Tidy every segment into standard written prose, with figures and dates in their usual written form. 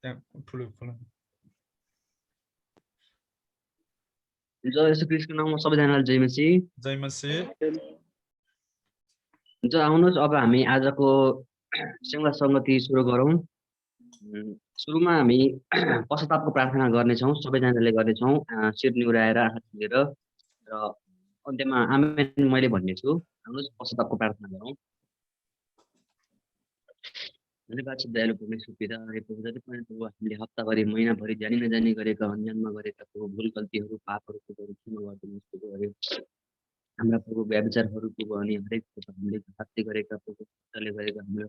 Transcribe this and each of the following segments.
त्यहाँ ठुलो खोला जय यसो कृष्णको नाममा सबैजनालाई जय मसी। जय मसी। हुन्छ आउनुहोस् अब हामी आजको सेवा सङ्गति सुरु गरौँ। सुरुमा हामी पश्चातापको प्रार्थना गर्नेछौँ, सबैजनाले गर्नेछौँ शिर निहुराएर आँखा खोलेर र अन्त्यमा आमेन मैले भन्नेछु। आउनुहोस् पश्चातापको प्रार्थना गरौँ। धन्यवाद छ दयालु परमेश्वर पिता, हे प्रभु, जति पनि प्रभु हामीले हप्ताभरि महिनाभरि जानी नजानी गरेका अन्जानमा गरेका प्रभु भुल गल्तीहरू पापहरू प्रभुहरू क्षमा गरिदिनुहोस् प्रभु। अरे हाम्रा प्रभु व्यभिचारहरू प्रभु अनि हरेक हामीले हातले गरेका प्रभु खुट्टाले गरेका हाम्रो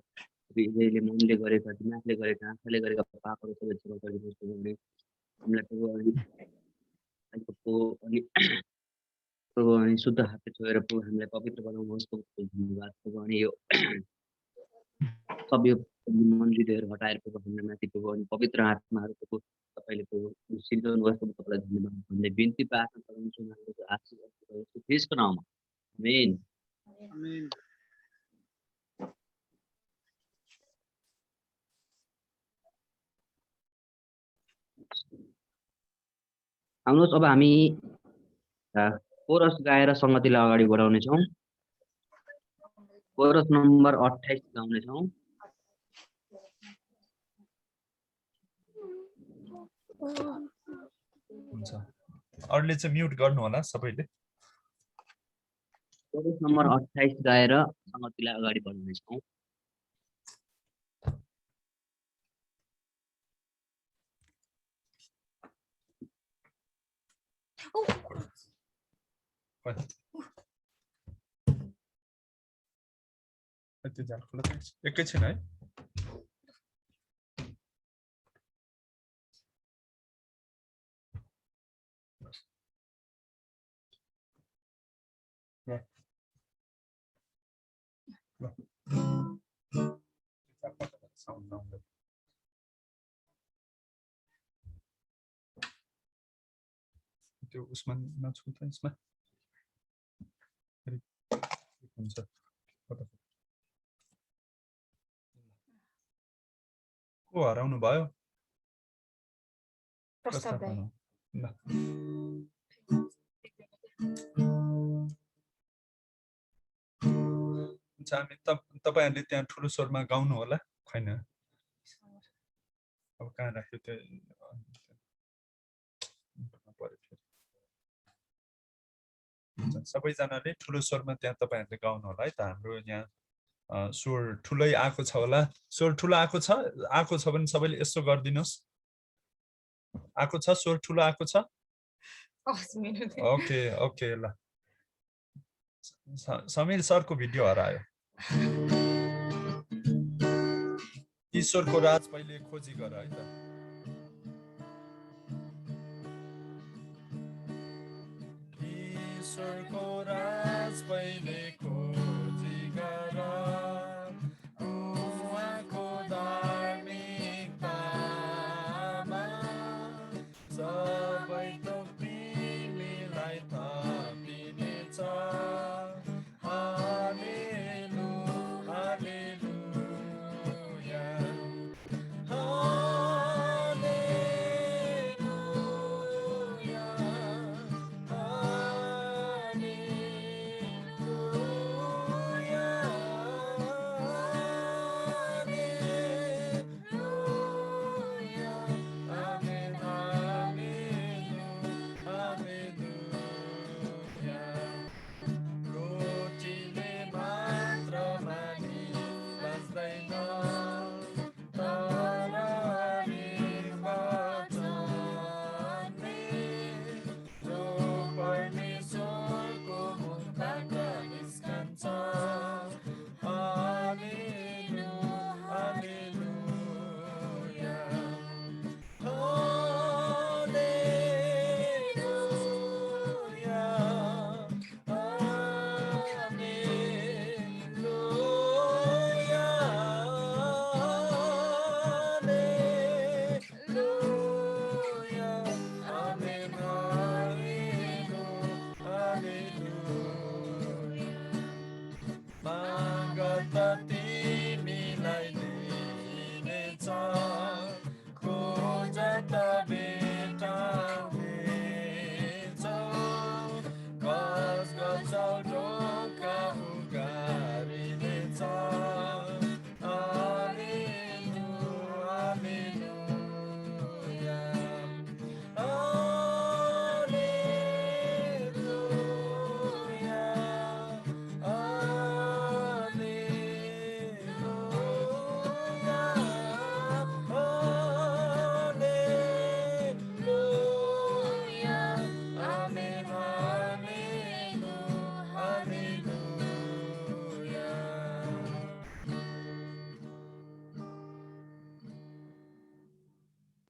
हृदयले मनले गरेका दिमागले गरेका आँखाले गरेका पापहरू सबै क्षमा गरिदिनुहोस् प्रभु। अनि हामीलाई प्रभु अनि प्रभु अनि शुद्ध हातले छोएर प्रभु हामीलाई पवित्र बनाउनुहोस् प्रभु। धन्यवाद प्रभु। अनि यो सब यो मन्दिरहरू हटाएर प्रभु हाम्रो माथि प्रभु अनि पवित्र आत्माहरू प्रभु तपाईँले प्रभु सिर्जनुहोस् प्रभु। तपाईँलाई धन्यवाद भन्ने बिन्ती प्रार्थना गराउँछु हाम्रो आशीर्वाद ख्रीष्टको नाममा आमेन। आमेन। आउनुहोस् अब हामी कोरस गाएर सङ्गतिलाई अगाडि बढाउनेछौँ। Coarse number 28 गाउनेछौँ। हुन्छ, अरूले चाहिँ म्युट गर्नु होला सबैले। कोरस नम्बर 28 गाएर सङ्गतिलाई अगाडि बढाउनेछौँ। एकैछिन है। त्यो उसमा नछु त यसमा हुन्छ। को हराउनु भयो? प्रस्ताव दाइ। हुन्छ, हामी तपाईहरुले त्यहाँ ठुलो स्वरमा गाउनु होला। खैन अब कहाँ राख्यो त्यो सबैजनाले ठुलो स्वरमा त्यहाँ तपाईहरुले गाउनु होला है त। हाम्रो यहाँ स्वर ठुलै आएको छ होला। स्वर ठुलो आएको छ भने सबैले यसो गरिदिनुस्। आएको छ, स्वर ठुलो आएको छ। ओके ओके ल। समीर सरको भिडियो हरायो। ईश्वरको राज पहिले खोजी गर है त। ईश्वरको राज पहिले खोजी गर, उहाँको धार्मिकतामा सबै थोक तिमीलाई थपिनेछ।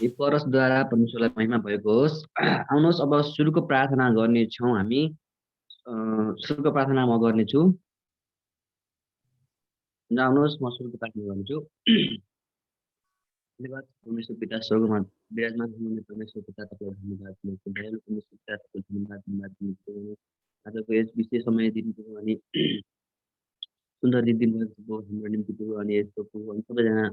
यी परसद्वारा परमेश्वरलाई महिमा भएको होस्। आउनुहोस् अब सुरुको प्रार्थना गर्नेछौँ हामी। सुरुको प्रार्थना म गर्नेछु। आउनुहोस् म सुरुको प्रार्थना गर्नेछु। धन्यवाद परमेश्वर पिता स्वर्गमा विराजमान हुनुहुने परमेश्वर पिता तपाईँलाई धन्यवाद दिन्छु। दयालु परमेश्वर पिता तपाईँलाई धन्यवाद दिन्छु। आजको यस विशेष समय दिनुभयो अनि सुन्दर दिन दिनुभएको प्रभु हाम्रो निम्ति प्रभु अनि यस्तो प्रभु अनि सबैजना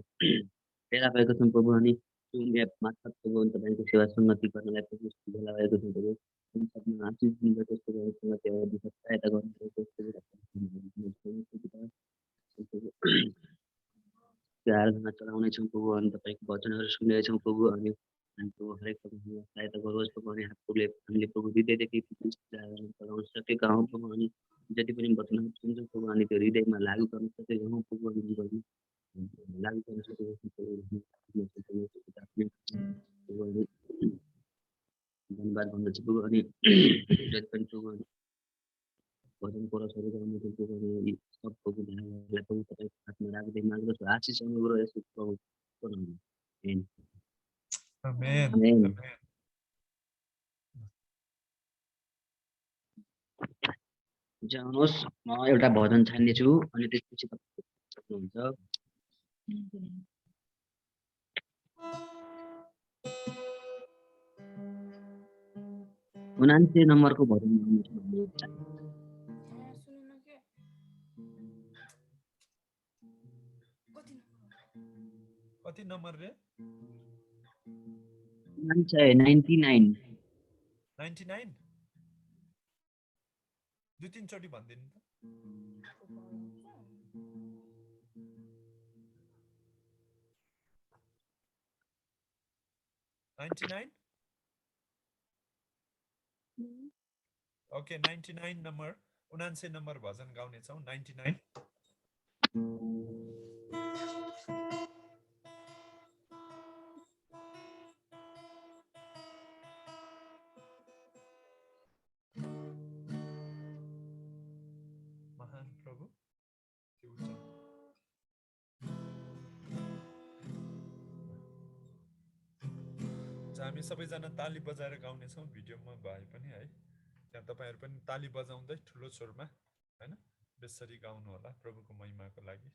भेला भएको छौँ प्रभु अनि जुन एप मार्फत प्रभु तपाईँको सेवा सङ्गति गर्नलाई प्रभु भेला भएको छौँ प्रभु अनि सबैमा आशिष दिनुभएको यस्तो प्रभु सङ्गति सहायता गर्नुभएको त्यो आराधना चलाउनेछौँ प्रभु अनि तपाईँको वचनहरू सुन्नेछौँ प्रभु अनि प्रभु हरेक प्रभुलाई सहायता गरोस् प्रभु अनि हामीले प्रभु हृदयदेखि चलाउन सकेका हौँ प्रभु अनि जति पनि वचनहरू सुन्छौँ प्रभु अनि त्यो हृदयमा लागू गर्न सकेका हौँ प्रभु अनि जीवनमा लागू गर्न सकेका छौँ धन्यवाद भन्दछु प्रभु अनि जति पनि प्रभु भजन कोरसहरू गाउनु प्रभु अनि सब प्रभु ध्यानलाई प्रभु तपाईँको हातमा राख्दै माग्दछु आशिष अनुग्रह यसो प्रभु गराउनु। आमेन आमेन। आमेन। जानुहोस् म एउटा भजन छान्नेछु अनि त्यसपछि तपाईँ सक्नुहुन्छ। 79 नम्बरको भजन गाउनेछु भन्ने इच्छा। कति नम्बर रे? 99 99 दुई तीन चोटी भन्दिनु त। 99 ओके 99 नम्बर 79 नम्बर भजन गाउने छौं 99। महान प्रभु हामी सबैजना ताली बजाएर गाउने छौं भिडियोमा भए पनि है। त्यहाँ तपाईहरु पनि ताली बजाउँदै ठुलो स्वरमा हैन बेसरी गाउनु होला प्रभुको महिमाको लागि।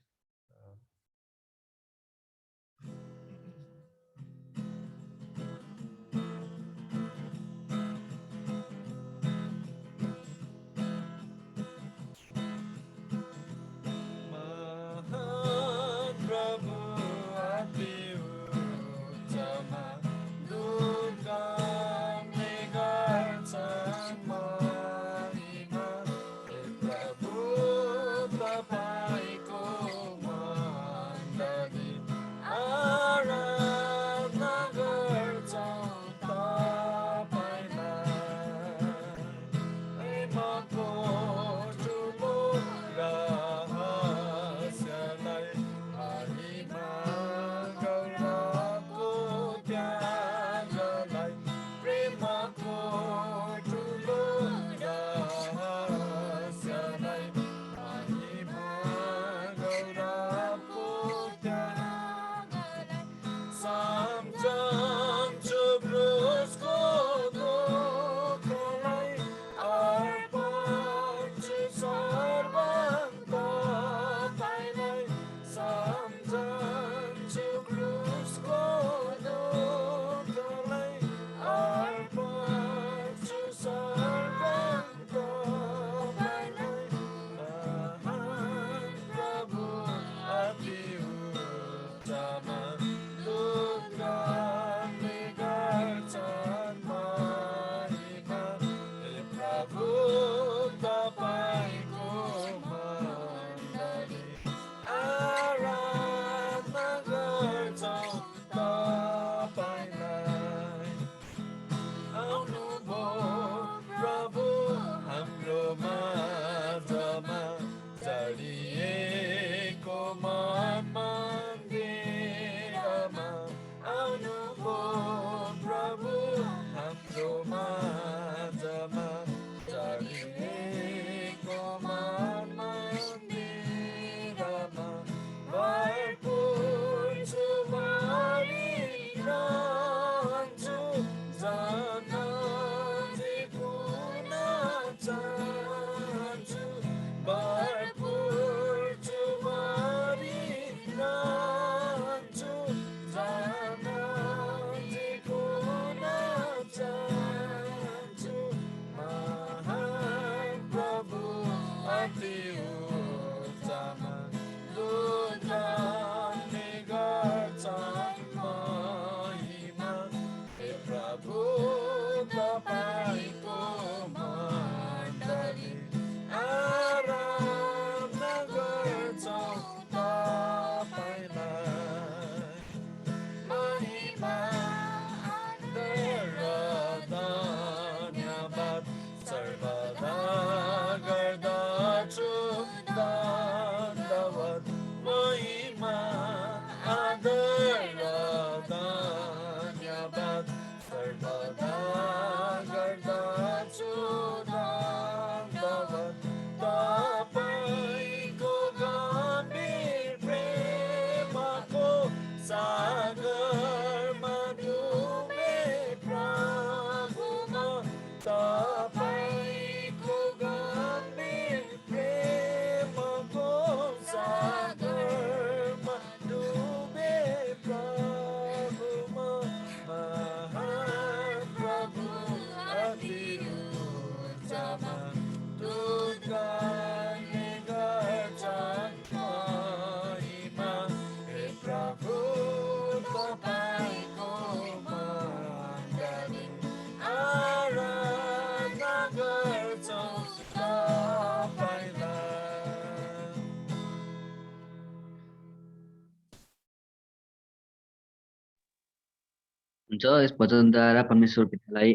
हुन्छ। यस भजनद्वारा परमेश्वर पितालाई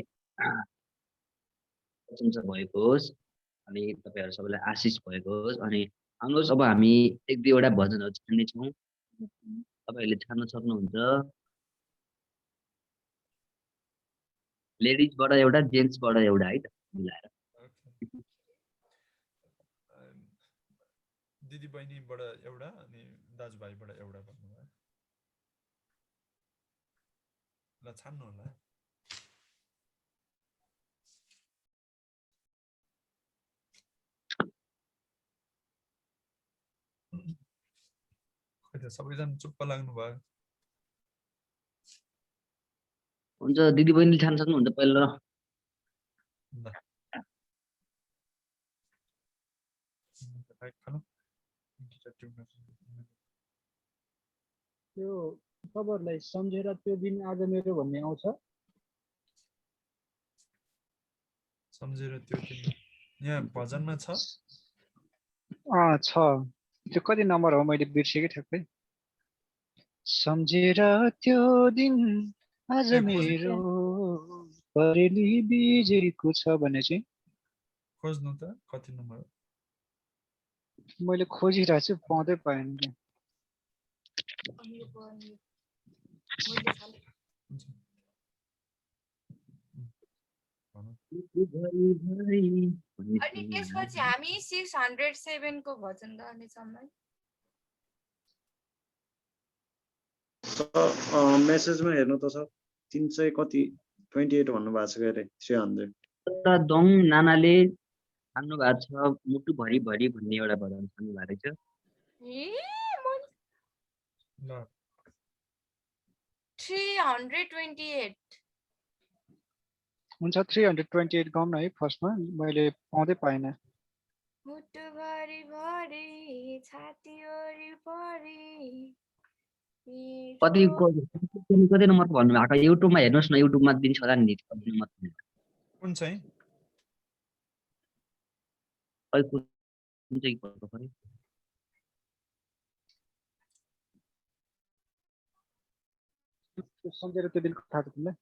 प्रशंसा भएको होस् अनि तपाईँहरू सबैलाई आशिष भएको होस्। अनि आउनुहोस् अब हामी एक दुईवटा भजनहरू छान्नेछौँ। तपाईँहरूले छान्न सक्नुहुन्छ। लेडिजबाट एउटा, जेन्ट्सबाट एउटा है त मिलाएर। दिदी बहिनीबाट एउटा अनि दाजुभाइबाट एउटा भन्नुभयो। ल छान्नु होला। खै त सबैजना चुप्प लाग्नु भयो। हुन्छ, दिदी बहिनीले छान्न सक्नुहुन्छ पहिला। ल त्यो तपाईँहरूलाई सम्झेर त्यो दिन आज मेरो भन्ने आउँछ। सम्झेर त्यो दिन यहाँ भजनमा छ। छ त्यो कति नम्बर हो मैले बिर्सेकै ठ्याक्कै। सम्झेर त्यो दिन आज मेरो परेली बिजेको छ भने चाहिँ खोज्नु त कति नम्बर हो। मैले खोजिरहेको छु, पाउँदै पाएन। अनि त्यसपछि हामी 607 को भजन गर्नेछौँ है। मेसेजमा हेर्नु त सर 300 कति 28 भन्नु भएको छ के अरे 300। एउटा दङ नानाले छान्नु भएको छ मुटु भरि भरि भन्ने एउटा भजन छान्नु भएको रहेछ। ल 328 हुन्छ 328 गाउँ न है फर्स्टमा, मैले पाउँदै पाएन। मुटु भरि भरि छाती वरिपरि कति कति नम्बरको भन्नु भएको युट्युबमा हेर्नुहोस् न, युट्युबमा दिन्छ होला नि कति नम्बर। कुन चाहिँ खै कुन चाहिँ भन्नु पर्यो। सम्झेर त्यो दिनको थाहा छ तिमीलाई?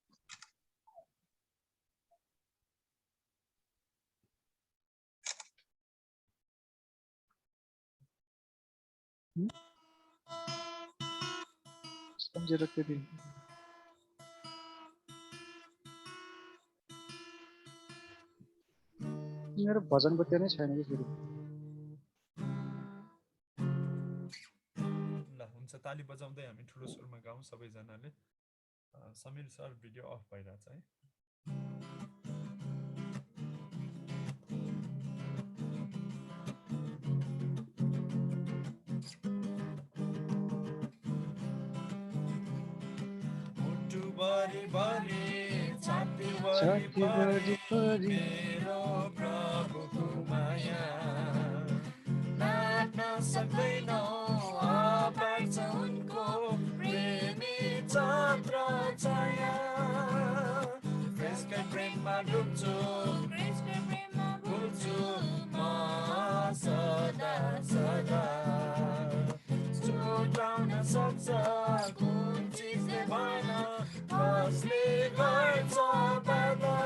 सम्झेर त्यो दिन मेरो भजनको त्यो नै छैन कि फेरि। ल हुन्छ, ताली बजाउँदै हामी ठुलो स्वरमा गाउँ सबैजनाले। समीर सर भिडियो अफ भइरहेछ है। मुटु भरि भरि छाती वरिपरि मेरो प्रभुको माया नाट्न सक्दैनौ अपार छ उनको प्रेमी छत्र छाया। क्रिस्टको प्रेममा डुब्छु भुल्छु म सदा सदा। छुटाउन सक्छ कुन चिजले भन कसले गर्छ बाधा।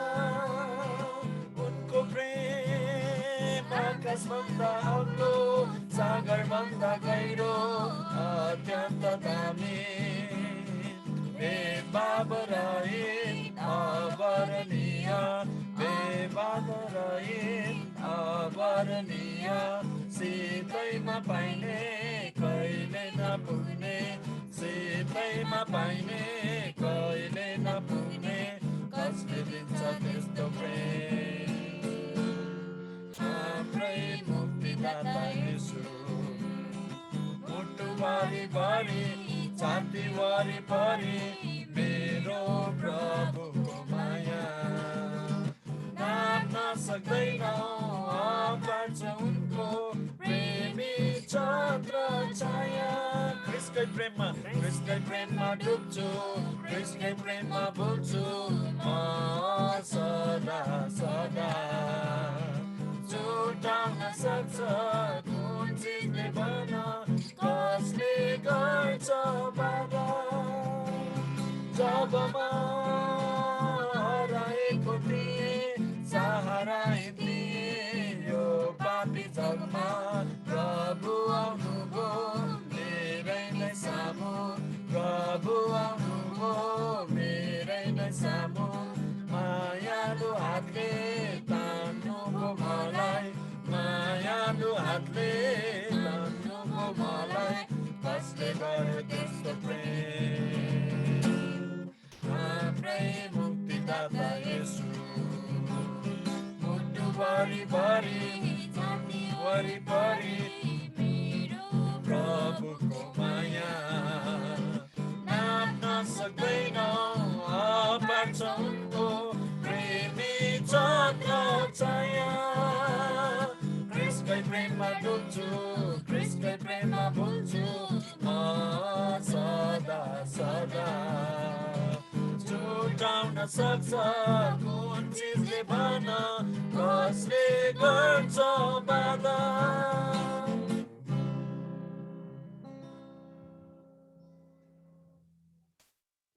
उनको प्रेम आकाशभन्दा अग्लो सागरभन्दा गहिरो अत्यन्त दामी। बेबाब रहित अवर्णनीय बेबाब रहित अवर्णनीय सिधैमा पाइने कहिले नपुग्ने सिधैमा पाइने कहिले नपुग्ने कसले दिन्छ त्यस्तो प्रेम। हाम्रै मुक्तिदाता येशू मुटु भरि भरि छाती वरिपरि मेरो प्रभुको माया नाप्न सक्दैनौ अपार छ उनको प्रेमी छत्र छाया। क्रिस्टकै प्रेममा डुब्छु क्रिस्टकै प्रेममा भुल्छु म सदा सदा। छुटाउन सक्छ कुन चिजले भन कसले गर्छ बाधा। जब म वरिपरि वरिपरि प्रभुको माया नाप्न सक्दैनौँ अपार छ उनको प्रेमी चक्र छाया क्रिस्टकै प्रेममा डुब्छु क्रिस्टकै प्रेममा भुल्छु म सदा सदा छुटाउन सक्छ कुन चिजले भन कसले गर्छ बाधा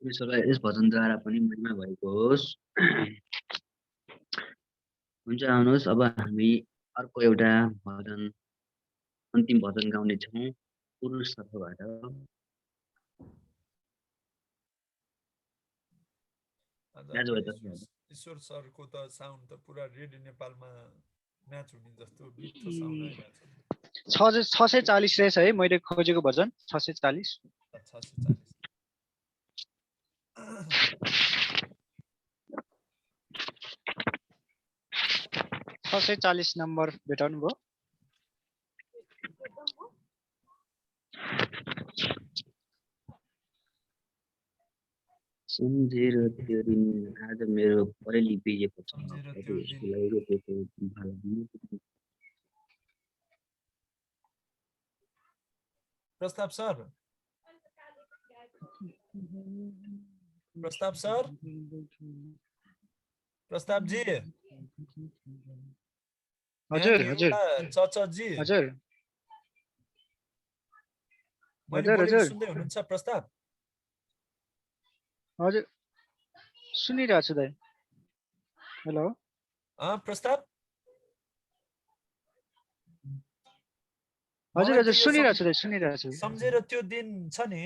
परमेश्वरलाई यस भजनद्वारा पनि महिमा भएको होस्। हुन्छ आउनुहोस् अब हामी अर्को एउटा भजन अन्तिम भजन गाउने छौँ पुरुष तर्फबाट। ईश्वर सरको त साउन्ड त पुरा रेडियो नेपालमा म्याच हुने जस्तो मिठो साउन्ड आइरहेको छ। 640 रहेछ है मैले खोजेको भजन 640 640 नम्बर भेटाउनु भयो। सम्झेर त्यो दिन आज मेरो परेली बिजेको छ प्रस्ताव सर प्रस्ताव जी हजुर चाचा जी हजुर मैले बोलेको सुन्दै हुनुहुन्छ प्रस्ताव? हजुर सुनिरहेको छु दाइ। हेलो प्रस्ताव हजुर सुनिरहेको छु दाइ सुनिरहेको छु। सम्झेर त्यो दिन छ नि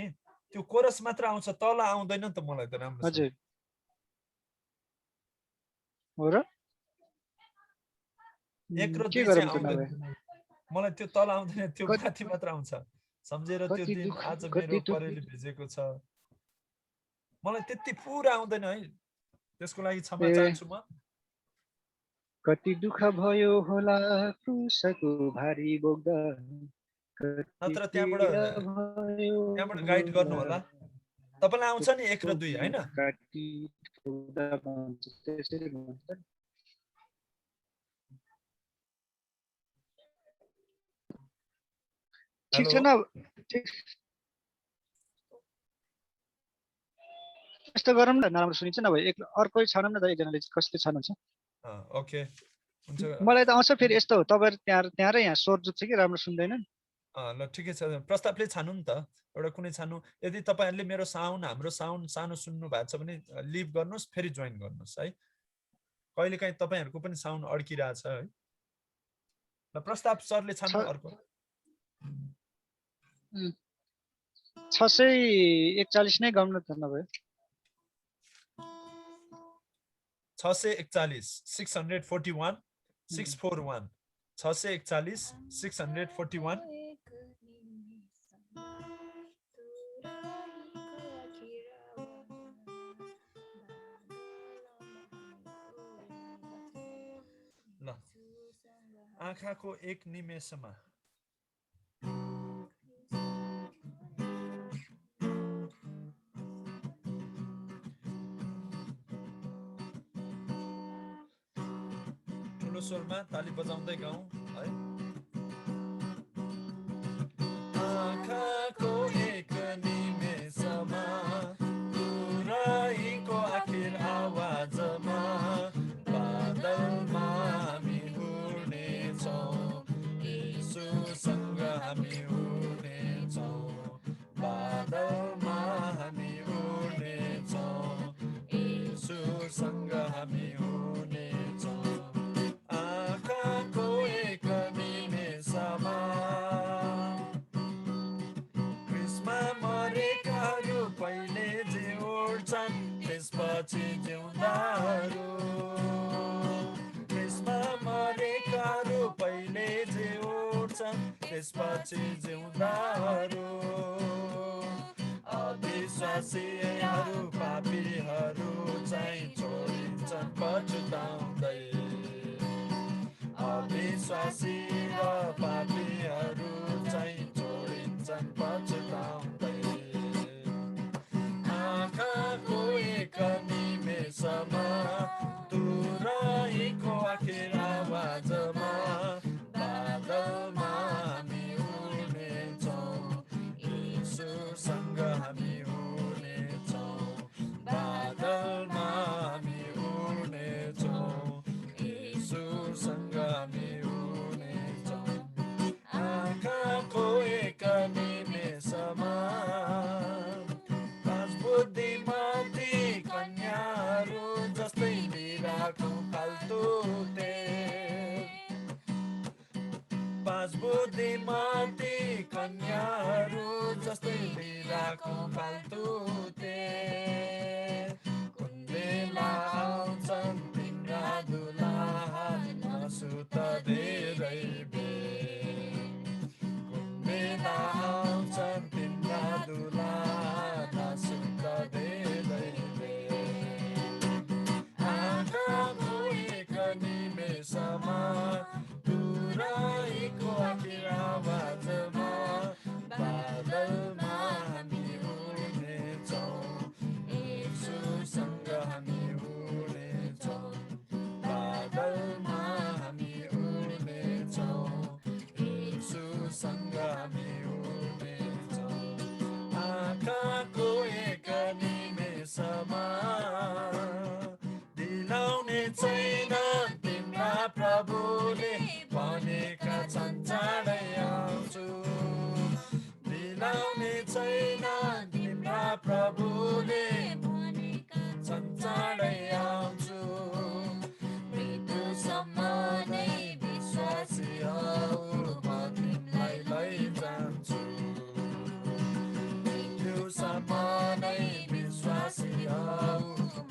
त्यो कोरस मात्र आउँछ तल आउँदैन त मलाई त राम्रो। हजुर हो र एक र दुई चाहिँ आउँदैन मलाई त्यो तल आउँदैन त्यो माथि मात्र आउँछ। सम्झेर त्यो दिन आज मेरो परेली भिजेको छ मलाई त्यति पुरा आउँदैन है त्यसको लागि क्षमा चाहन्छु म। कति दुःख भयो होला क्रुसको भारी बोक्दा नत्र त्यहाँबाट गाइड गर्नु होला तपाईलाई आउँछ नि 1 र 2 हैन? ठीक छ न यस्तो गरौँ न नराम्रो सुनिन्छ नभए अर्कै छानौँ न त एकजनाले कसले छानुहुन्छ। ओके हुन्छ मलाई त आउँछ फेरि यस्तो तपाईहरु त्यहाँ र यहाँ स्वर जुत्छ कि राम्रो सुन्दैन। ल ठिकै छ प्रस्तावले छान्नु नि त एउटा कुनै छान्नु। यदि तपाईहरुले मेरो हाम्रो साउन्ड सानो सुन्नु भएको छ भने लिभ गर्नुस् फेरि जोइन गर्नुस् है। कहिलेकाहीँ तपाईहरुको पनि साउन्ड अड्किरहेछ है। ल प्रस्ताव सरले छान्नु अर्को 641 नै गाउन त नभए 641 641 641 641 641 ल आँखाको एक निमेषमा स्वरमा ताली बजाउँदै गाउँ है। आँखाको एक निमेषमा पुराइको आखिर आवाजमा बादलमा हामी उड्नेछौँ येशूसँग हामी उड्नेछौँ बादलमा हामी उड्नेछौँ येशूसँग हामी उड्नेछौँ। त्यसपछि जिउँदाहरू त्यसमा मरेकाहरू पहिले जे उड्छन् त्यसपछि जिउँदाहरू अविश्वासीहरू पापीहरू चाहिँ छोडिन्छन् पछुताउँदै विश्वासी र पापीहरू चाहिँ छोडिन्छन् पछुताउँदै आँखाको एक निमेषमा तुरहीको आखिर आवाजमा बादलमा हामी उड्नेछौँ येशूसँग हामी उड्नेछौँ बादलमा हामी उड्नेछौँ येशूसँग हामी उड्नेछौँ आँखाको एक निमेषमा पाँच बुद्धिमती कन्याहरू जस्तै बिराको फाल्तु पाँच बुद्धिमती कन्याहरू जस्तै बिराको फाल्तु कुन बेला आउँछन् तिम्रा दुलाहा नसुत धेरै बेर कुन बेला आउँछन् तिम्रा दुलाहा नसुत धेरै बेर आँखाको एक निमेषमा तुरहीको आखिर आवाजमा बादलमा हामी उड्नेछौँ येशूसँग हामी उड्नेछौँ बादलमा हामी उड्नेछौँ येशूसँग हामी उड्नेछौँ आँखाको एक निमेषमा दिलाउने छैन तिम्रा प्रभुले भनेका छन् चाँडै आउँछु दिलाउने छैन तिम्रा प्रभुले भनेका छन् चाँडै आउँछु मृत्युसम्म नै विश्वासी हौ म तिमीलाई लैजान्छु मृत्युसम्म नै विश्वासी हौ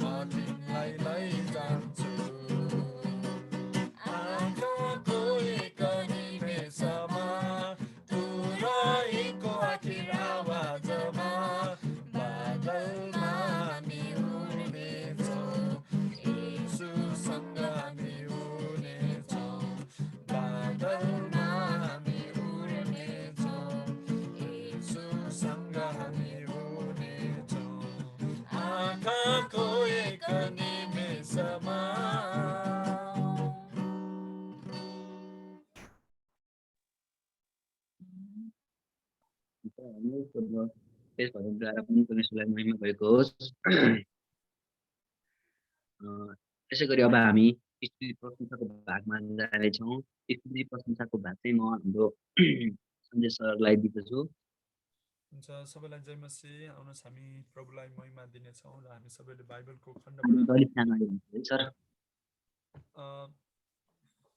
म तिमीलाई लैजान्छु आँखाको एक निमेषमा तुरहीको आखिर आवाजमा बादलमा हामी उड्नेछौँ येशूसँग हामी उड्नेछौँ बादलमा हामी उड्नेछौँ येशूसँग हामी उड्नेछौँ आँखाको एक निमेषमा त्यस भएद्वारा पनि परमेश्वरलाई महिमा भएको होस् त्यसै गरी अब हामी स्तुति प्रशंसाको भागमा जानेछौँ स्तुति प्रशंसाको भाग चाहिँ म हाम्रो सञ्जय सरलाई दिँदछु हुन्छ सबैलाई जय मसीह आउनुहोस् हामी प्रभुलाई महिमा दिनेछौँ र हामी सबैले बाइबलको खण्डबाट अलिक सानो आइरहन्छ सर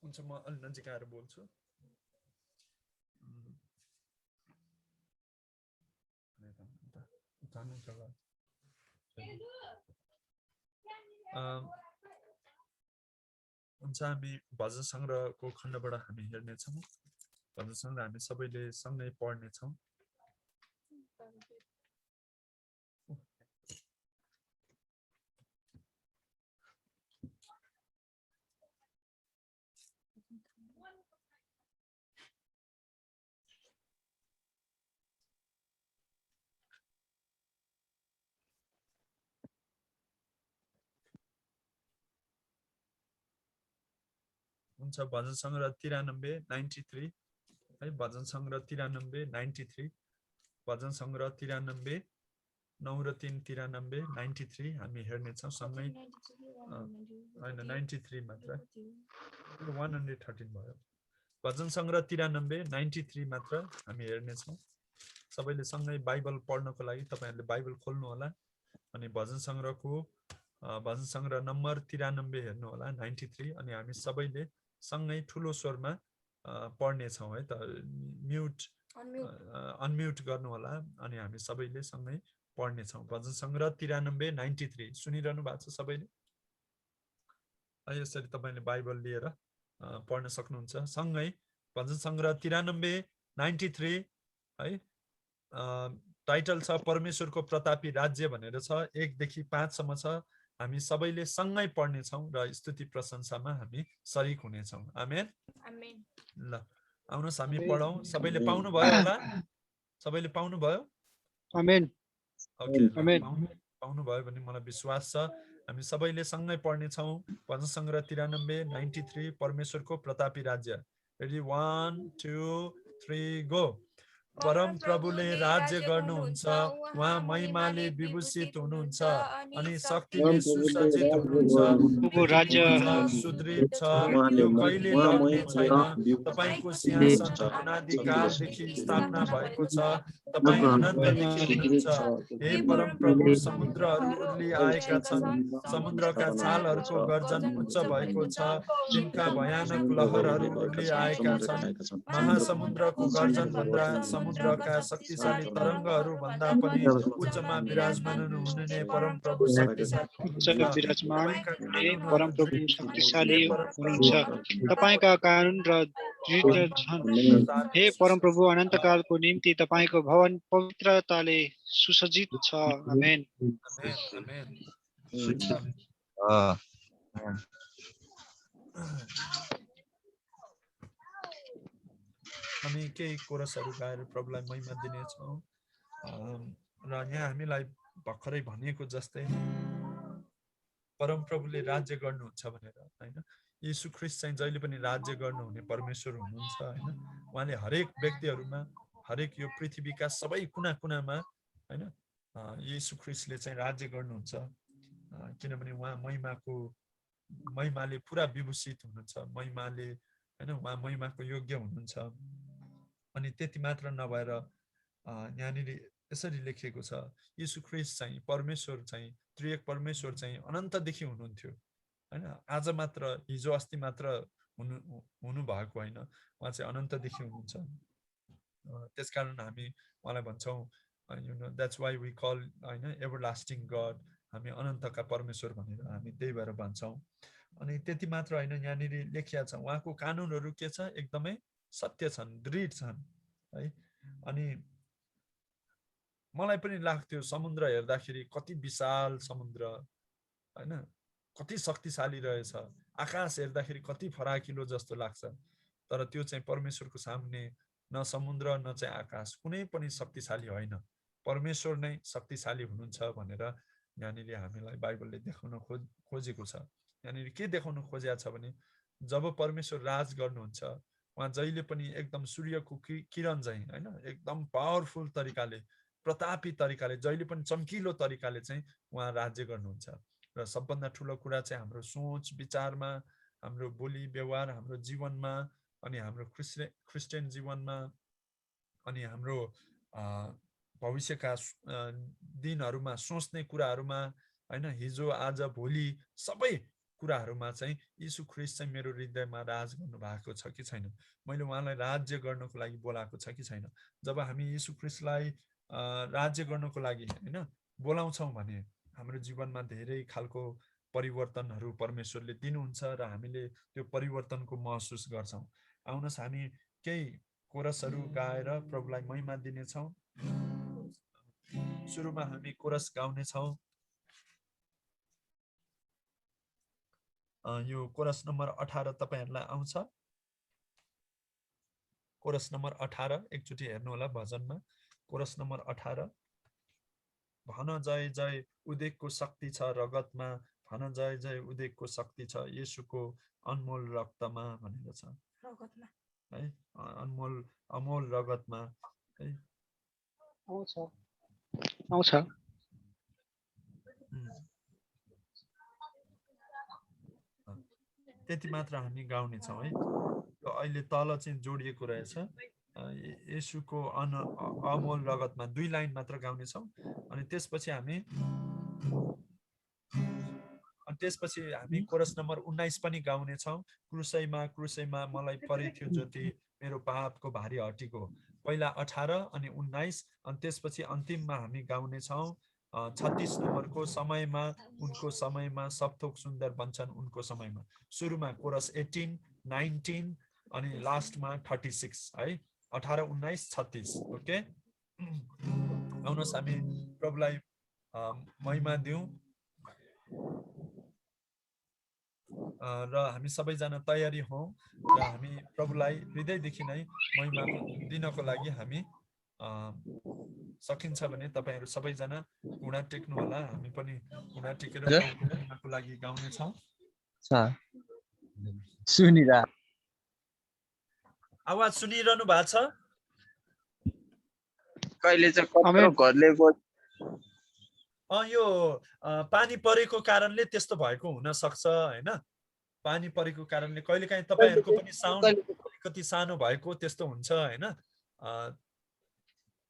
हुन्छ म अलि नजिक आएर बोल्छु हुन्छ हामी भजन सङ्ग्रहको खण्डबाट हामी हेर्नेछौँ भजन सङ्ग्रह हामी सबैले सँगै पढ्नेछौँ हुन्छ भजन सङ्ग्रह 93 है भजन सङ्ग्रह 93 भजन सङ्ग्रह 93 9 र 3 93 93 हामी हेर्नेछौँ सँगै होइन 93 मात्र 113 भयो भजन सङ्ग्रह 93 मात्र हामी हेर्नेछौँ सबैले सँगै बाइबल पढ्नको लागि तपाईहरुले बाइबल खोल्नु होला अनि भजन सङ्ग्रह नम्बर 93 हेर्नु होला 93 अनि हामी सबैले सँगै ठुलो स्वरमा पढ्ने छौं है त अनम्युट गर्नु होला अनि हामी सबैले सँगै पढ्ने छौं भजन सङ्ग्रह 93 93 सुनिरहनु भएको छ सबैले यसरी तपाईले बाइबल लिएर पढ्न सक्नुहुन्छ सँगै भजन सङ्ग्रह 93 93 है टाइटल छ परमेश्वरको प्रतापी राज्य भनेर छ 1 देखि 5 सम्म छ हामी सबैले सँगै पढ्नेछौँ र स्तुति प्रशंसामा हामी सरिक हुनेछौँ। आमेन। आमेन। ल आउनुहोस् हामी आमेन। पढौँ। सबैले पाउनुभयो होला? सबैले पाउनुभयो? आमेन। ओके ल आमेन। पाउनुभयो भने मलाई विश्वास छ। हामी सबैले सँगै पढ्नेछौँ। भजन सङ्ग्रह 93 93 परमेश्वरको प्रतापी राज्य। Ready 1 2 3 go. परम प्रभुले राज्य गर्नुहुन्छ, उहाँ महिमाले विभूषित हुनुहुन्छ अनि शक्तिले सुसज्जित हुनुहुन्छ। प्रभुको राज्य सुदृढ छ, उहाँले यो कहिले उहाँ लड्ने महिमाले छैन। विभूषित तपाईको हुनुहुन्छ। सिंहासन अनादिकालदेखि स्थापना भएको छ। तपाईँ अनन्तदेखि हुनुहुन्छ। हे परम प्रभु, समुद्रहरू उर्ली आएका छन्, समुद्रका छालहरूको गर्जन उच्च भएको छ। तिनका भयानक लहरहरू उर्ली आएका छन्। महासमुद्रको गर्जन भन्दा समुद्रका शक्तिशाली तरङ्गहरू भन्दा पनि उच्चमा विराजमान हुनुहुने परम प्रभु शक्तिशाली उच्च हुनुहुन्छ। विराजमान तपाईँका हुने कानुनहरू परमप्रभु दृढ छन्। शक्तिशाली हे परम हुनुहुन्छ। प्रभु, तपाईँका कानुन र दृढ छन्। हे परमप्रभु, अनन्तकालको निम्ति तपाईँको भवन पवित्रताले सुसज्जित छ। आमेन। आमेन, आमेन। हुन्छ। हामी केही कोरसहरू गाएर प्रभुलाई महिमा दिनेछौँ। र यहाँ हामीलाई भर्खरै भनिएको जस्तै परमप्रभुले राज्य गर्नुहुन्छ भनेर होइन। यीशु ख्रीष्ट चाहिँ जहिले पनि राज्य गर्नुहुने परमेश्वर हुनुहुन्छ होइन। उहाँले हरेक व्यक्तिहरूमा, हरेक यो पृथ्वीका सबै कुना कुनामा होइन यीशु ख्रीष्टले चाहिँ राज्य गर्नुहुन्छ। किनभने उहाँ महिमाले पुरा विभूषित हुनुहुन्छ। महिमाले होइन उहाँ महिमाको योग्य हुनुहुन्छ। अनि त्यति मात्र नभएर यहाँनिर यसरी लेखिएको छ, यीशु ख्रीष्ट चाहिँ परमेश्वर चाहिँ त्रिएक परमेश्वर चाहिँ अनन्तदेखि हुनुहुन्थ्यो होइन। आज मात्र, हिजो अस्ति मात्र हुनु भएको होइन, उहाँ चाहिँ अनन्तदेखि हुनुहुन्छ। त्यसकारण हामी उहाँलाई भन्छौँ you know that's why we call होइन एभरलास्टिङ गड। हामी अनन्तका परमेश्वर भनेर हामी त्यही भएर भन्छौँ। अनि त्यति मात्र होइन, यहाँनिर लेखिया छ उहाँको कानुनहरू के छ, एकदमै सत्य छन्, दृढ छन् है। अनि मलाई पनि लाग्थ्यो समुद्र हेर्दाखेरि कति विशाल समुद्र होइन, कति शक्तिशाली रहेछ। आकाश हेर्दाखेरि कति फराकिलो जस्तो लाग्छ। तर त्यो चाहिँ परमेश्वरको सामने न समुद्र न चाहिँ आकाश कुनै पनि शक्तिशाली होइन। परमेश्वर नै शक्तिशाली हुनुहुन्छ भनेर यहाँनिर हामीलाई बाइबलले देखाउन खोजेको छ। यहाँनिर के देखाउन खोजेको छ भने जब परमेश्वर राज गर्नुहुन्छ, उहाँ जहिले पनि एकदम सूर्यको किरण चाहिँ होइन एकदम पावरफुल तरिकाले, प्रतापी तरिकाले, जहिले पनि चम्किलो तरिकाले चाहिँ उहाँ राज्य गर्नुहुन्छ। र सबभन्दा ठुलो कुरा चाहिँ हाम्रो सोच विचारमा, हाम्रो बोली व्यवहार, हाम्रो जीवनमा, अनि हाम्रो क्रिस्चियन जीवनमा, अनि हाम्रो भविष्यका दिनहरूमा सोच्ने कुराहरूमा होइन, हिजो आज भोलि सबै कुराहरूमा चाहिँ यीशु ख्रीष्ट चाहिँ मेरो हृदयमा राज गर्नु भएको छ कि छैन, मैले उहाँलाई राज्य गर्नको लागि बोलाएको छ कि छैन। जब हामी यीशु ख्रीष्टलाई राज्य गर्नको लागि होइन बोलाउँछौँ भने हाम्रो जीवनमा धेरै खालको परिवर्तनहरू परमेश्वरले दिनुहुन्छ र हामीले त्यो परिवर्तनको महसुस गर्छौँ। आउनुहोस् हामी केही कोरसहरू गाएर प्रभुलाई महिमा दिनेछौँ। सुरुमा हामी कोरस गाउनेछौँ। यो कोरस नम्बर 18 तपाईहरुलाई आउँछ। कोरस नम्बर 18 एकचोटि हेर्नु होला भजनमा। Coarse number 18। भन जय जय उदेकको शक्ति छ रगतमा, भन जय जय उदेकको शक्ति छ येशूको अनमोल रक्तमा भनेको छ। रगतमा है अमोल रगतमा है आउँछ। त्यति मात्र हामी गाउने छौं है। यो अहिले तल चाहिँ जोडिएको रहेछ। येशूको अमोल रगतमा 2 लाइन मात्र गाउने छौं। अनि त्यसपछि हामी कोरस नम्बर 19 पनि गाउने छौं। क्रुसैमा क्रुसैमा मलाई परेथ्यो ज्योति, मेरो पापको भारी हटिको। पहिला 18 अनि 19 अनि त्यसपछि अन्तिममा हामी गाउने छौं 36 नम्बरको समयमा उनको समयमा सब थोक सुन्दर बन्छन् उनको समयमा। सुरुमा कोरस 18 19 अनि लास्टमा 36 है। 18 19 36 ओके। आउनुहोस् हामी प्रभुलाई महिमा दिउँ। र हामी सबैजना तयारी हौं र हामी प्रभुलाई हृदयदेखि नै महिमा दिनको लागि हामी सकिन्छ भने तपाईहरु सबैजना घुँडा टेक्नु होला हामी पनि घुँडा टेकेर प्रभुको महिमाको लागि गाउने छौं सुनिरा आवाज सुनिरहनु भएको छ कहिले चाहिँ कत्रो घरले यो पानी परेको कारणले त्यस्तो भएको हुन सक्छ हैन पानी परेको कारणले कहिलेकाहीँ तपाईहरुको पनि साउन्ड अलिकति सानो भएको त्यस्तो हुन्छ हैन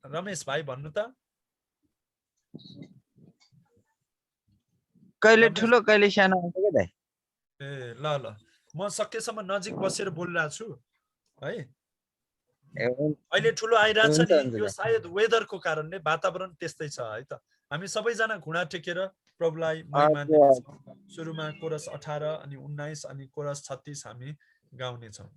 रमेश भाइ भन्नु त कहिले ठुलो कहिले सानो हुन्छ के दाइ ए ल ल म सकेसम्म नजिक बसेर बोलिरहेको छु है अहिले ठुलो आइरहेछ नि यो सायद वेदरको कारणले वातावरण त्यस्तै छ है त हामी सबैजना घुँडा टेकेर प्रभुलाई महिमा दिन्छौं सुरुमा कोरस 18 अनि 19 अनि कोरस 36 हामी गाउने छौं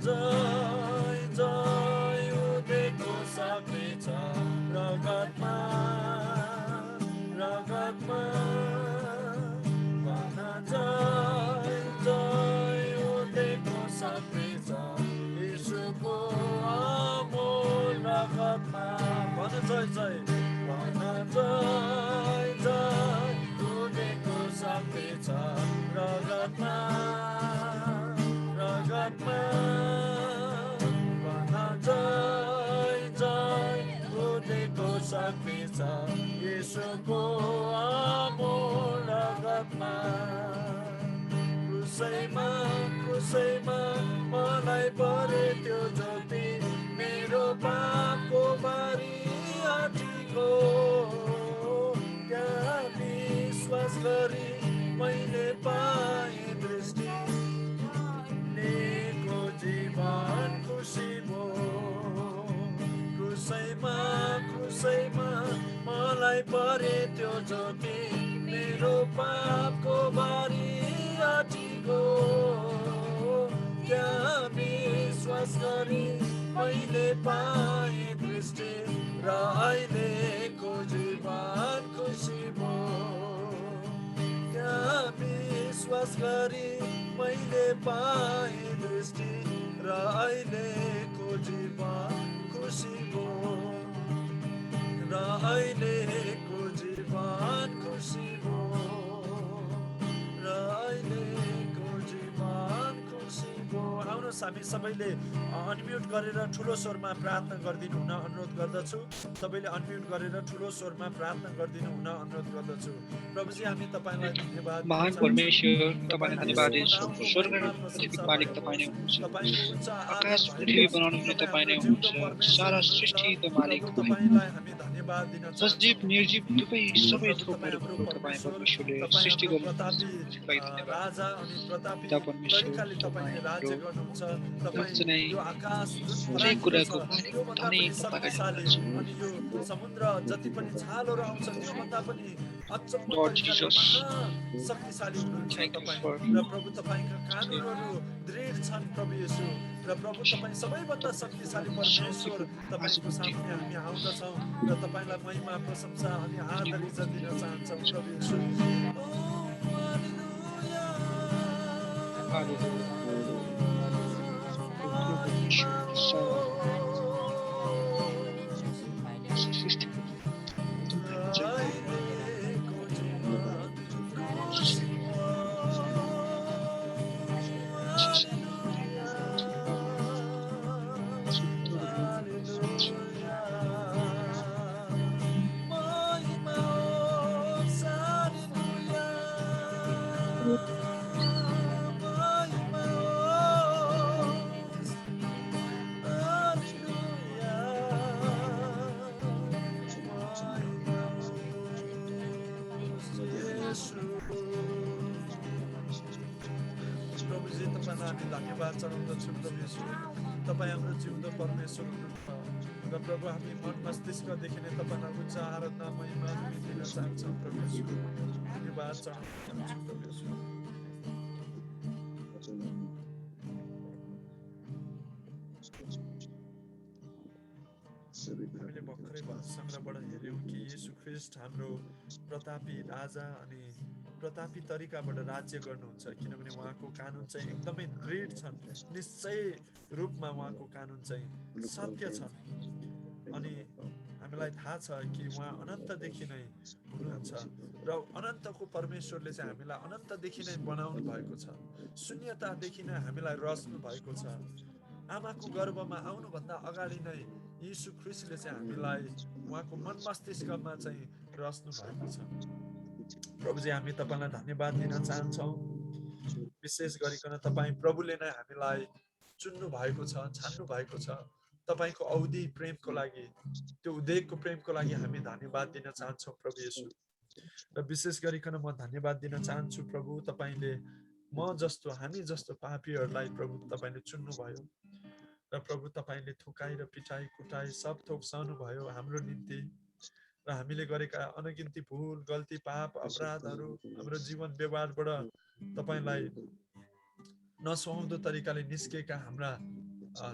जय जय उदेको सक्नेछ रगतमा रगतमा भन जय जय उदेको सक्नेछ यीशुको अमूल रगतमा भन जय जय भन जय जय उदेको सक्नेछ रगतमा रगतमा जय जय उदेको सक्नेछ यीशुको अमूल रगतमा क्रुसैमा क्रुसैमा मलाई परे त्यो ज्योति मेरो पापको बारी आँटीको त्यहाँ विश्वास गरी मैले पाएँ दृष्टि नेको जीवन खुसी भो क्रुसैमा क्रुसैमा मलाई परे त्यो ज्योति मेरो पापको बारी आँटीको त्यहाँ विश्वास गरी मैले पाएँ दृष्टि र अहिलेको जीवन खुसी भो त्यहाँ विश्वास गरी मैले पाएँ दृष्टि र अहिलेको जीवन खुसी भो र अहिलेको जीवन खुसी भो र अहिलेको जीवन खुसी भो आउनुहोस् हामी सबैले अनम्युट गरेर ठुलो स्वरमा प्रार्थना गरिदिनु हुन अनुरोध गर्दछु सबैले अनम्युट गरेर ठुलो स्वरमा प्रार्थना गरिदिनु हुन अनुरोध गर्दछु प्रभुजी हामी तपाईलाई धन्यवाद महान परमेश्वर तपाईलाई धन्यवाद दिन्छौँ स्वर्ग र पृथ्वीको मालिक तपाई नै हुनुहुन्छ आकाश पृथ्वी बनाउनु पनि तपाई नै हुनुहुन्छ सारा सृष्टिको मालिक तपाईलाई हामी धन्यवाद दिन सजीव निर्जीव दुवै सबै थोकहरू तपाई परमेश्वरले सृष्टि गर्नुहुन्छ राजा अनि प्रतापी परमेश्वर तरिकाले तपाईले राज्य गर्नुहुन्छ तपाई यो आकाश हरेक कुराको धनी शक्तिशाली अनि यो समुद्र जति पनि छालहरू आउँछ त्योभन्दा पनि अचम्म शक्तिशाली हुनुहुन्छ तपाई र प्रभु तपाईका कानुनहरू दृढ छन् प्रभु येशू र प्रभु तपाई सबैभन्दा शक्तिशाली परमेश्वर तपाईको सामने हामी आउँदछौँ र तपाईलाई महिमा प्रशंसा अनि आदर इज्जत दिन चाहन्छौँ प्रभु येशू प्रभुजी तपाईँलाई हामी धन्यवाद चढाउँदछौँ प्रभु येशू तपाईँ हाम्रो जिउँदो परमेश्वर हुनुहुन्छ र प्रभु हामी मन मस्तिष्कदेखि नै तपाईँलाई उच्च आराधना महिमा दिन चाहन्छौँ प्रभु येशू धन्यवाद चढाउँदछौँ प्रभु येशू हामीले भर्खरै सङ्ग्रहबाट हेऱ्यौँ कि येशू ख्रिस्ट हाम्रो प्रतापी राजा अनि प्रतापी तरिकाबाट राज्य गर्नुहुन्छ किनभने उहाँको कानुन चाहिँ एकदमै दृढ छन् निश्चय रूपमा उहाँको कानुन चाहिँ सत्य छन् अनि हामीलाई थाहा छ कि उहाँ अनन्तदेखि नै हुनुहुन्छ र अनन्तको परमेश्वरले चाहिँ हामीलाई अनन्तदेखि नै बनाउनु भएको छ शून्यतादेखि नै हामीलाई रच्नु भएको छ आमाको गर्भमा आउनुभन्दा अगाडि नै यीशु ख्रिस्टले चाहिँ हामीलाई उहाँको मन मस्तिष्कमा चाहिँ रच्नु भएको छ प्रभुजी हामी तपाईँलाई धन्यवाद दिन चाहन्छौँ विशेष गरिकन तपाईँ प्रभुले नै हामीलाई चुन्नु भएको छ छान्नु भएको छ तपाईँको औधी प्रेमको लागि त्यो उद्वेगको प्रेमको लागि हामी धन्यवाद दिन चाहन्छौँ प्रभु येशू र विशेष गरिकन म धन्यवाद दिन चाहन्छु प्रभु तपाईँले म जस्तो हामी जस्तो पापीहरूलाई प्रभु तपाईँले चुन्नुभयो र प्रभु तपाईँले थुकाइ र पिटाइ कुटाइ सब थोक सहनुभयो हाम्रो निम्ति र हामीले गरेका अनगिन्ती भुल गल्ती पाप अपराधहरू हाम्रो जीवन व्यवहारबाट तपाईँलाई नसुहाउँदो तरिकाले निस्केका हाम्रा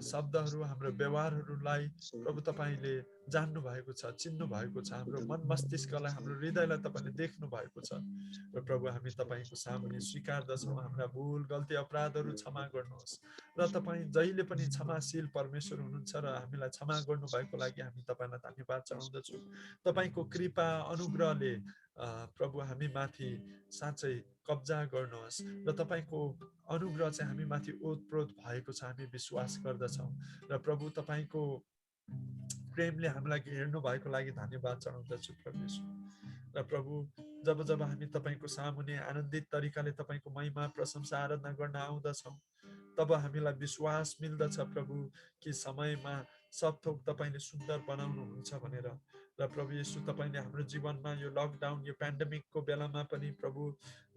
शब्दहरू हाम्रो व्यवहारहरूलाई प्रभु तपाईँले जान्नु भएको छ चिन्नु भएको छ हाम्रो मन मस्तिष्कलाई हाम्रो हृदयलाई तपाईँले देख्नु भएको छ र प्रभु हामी तपाईँको सामुन्ने स्वीकार्दछौँ हाम्रा भुल गल्ती अपराधहरू क्षमा गर्नुहोस् र तपाईँ जहिले पनि क्षमाशील परमेश्वर हुनुहुन्छ र हामीलाई क्षमा गर्नुभएको लागि हामी तपाईँलाई धन्यवाद चढाउँदछौँ तपाईँको कृपा अनुग्रहले प्रभु हामी माथि साँच्चै कब्जा गर्नुहोस् र तपाईँको अनुग्रह चाहिँ हामी माथि ओतप्रोत भएको छ हामी विश्वास गर्दछौँ र प्रभु तपाईँको प्रेमले हामीलाई हेर्नु भएको लागि धन्यवाद चढाउँदछु प्रभु र प्रभु जब जब हामी तपाईँको सामुन्ने आनन्दित तरिकाले तपाईँको महिमा प्रशंसा आराधना गर्न आउँदछौँ तब हामीलाई विश्वास मिल्दछ प्रभु कि समयमा सब थोक तपाईँले सुन्दर बनाउनुहुन्छ भनेर र प्रभु येशू तपाईँले हाम्रो जीवनमा यो लकडाउन यो पेन्डेमिकको बेलामा पनि प्रभु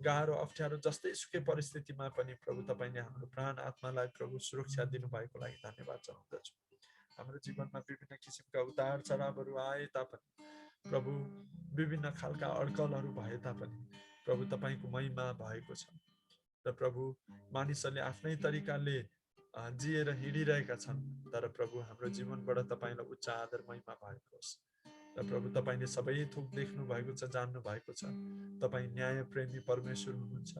गाह्रो अप्ठ्यारो जस्तै सुकै परिस्थितिमा पनि प्रभु तपाईँले हाम्रो प्राण आत्मालाई प्रभु सुरक्षा दिनुभएको लागि धन्यवाद चढाउँदछु हाम्रो जीवनमा विभिन्न किसिमका उतार चढावहरू आए तापनि प्रभु विभिन्न खालका अड्कलहरू भए तापनि प्रभु तपाईँको महिमा भएको छ र प्रभु मानिसहरूले आफ्नै तरिकाले जिएर हिँडिरहेका छन् तर प्रभु हाम्रो जीवनबाट तपाईँलाई उच्च आदर महिमा भएको होस् र प्रभु तपाईँले सबै थोक देख्नु भएको छ जान्नु भएको छ तपाईँ न्याय प्रेमी परमेश्वर हुनुहुन्छ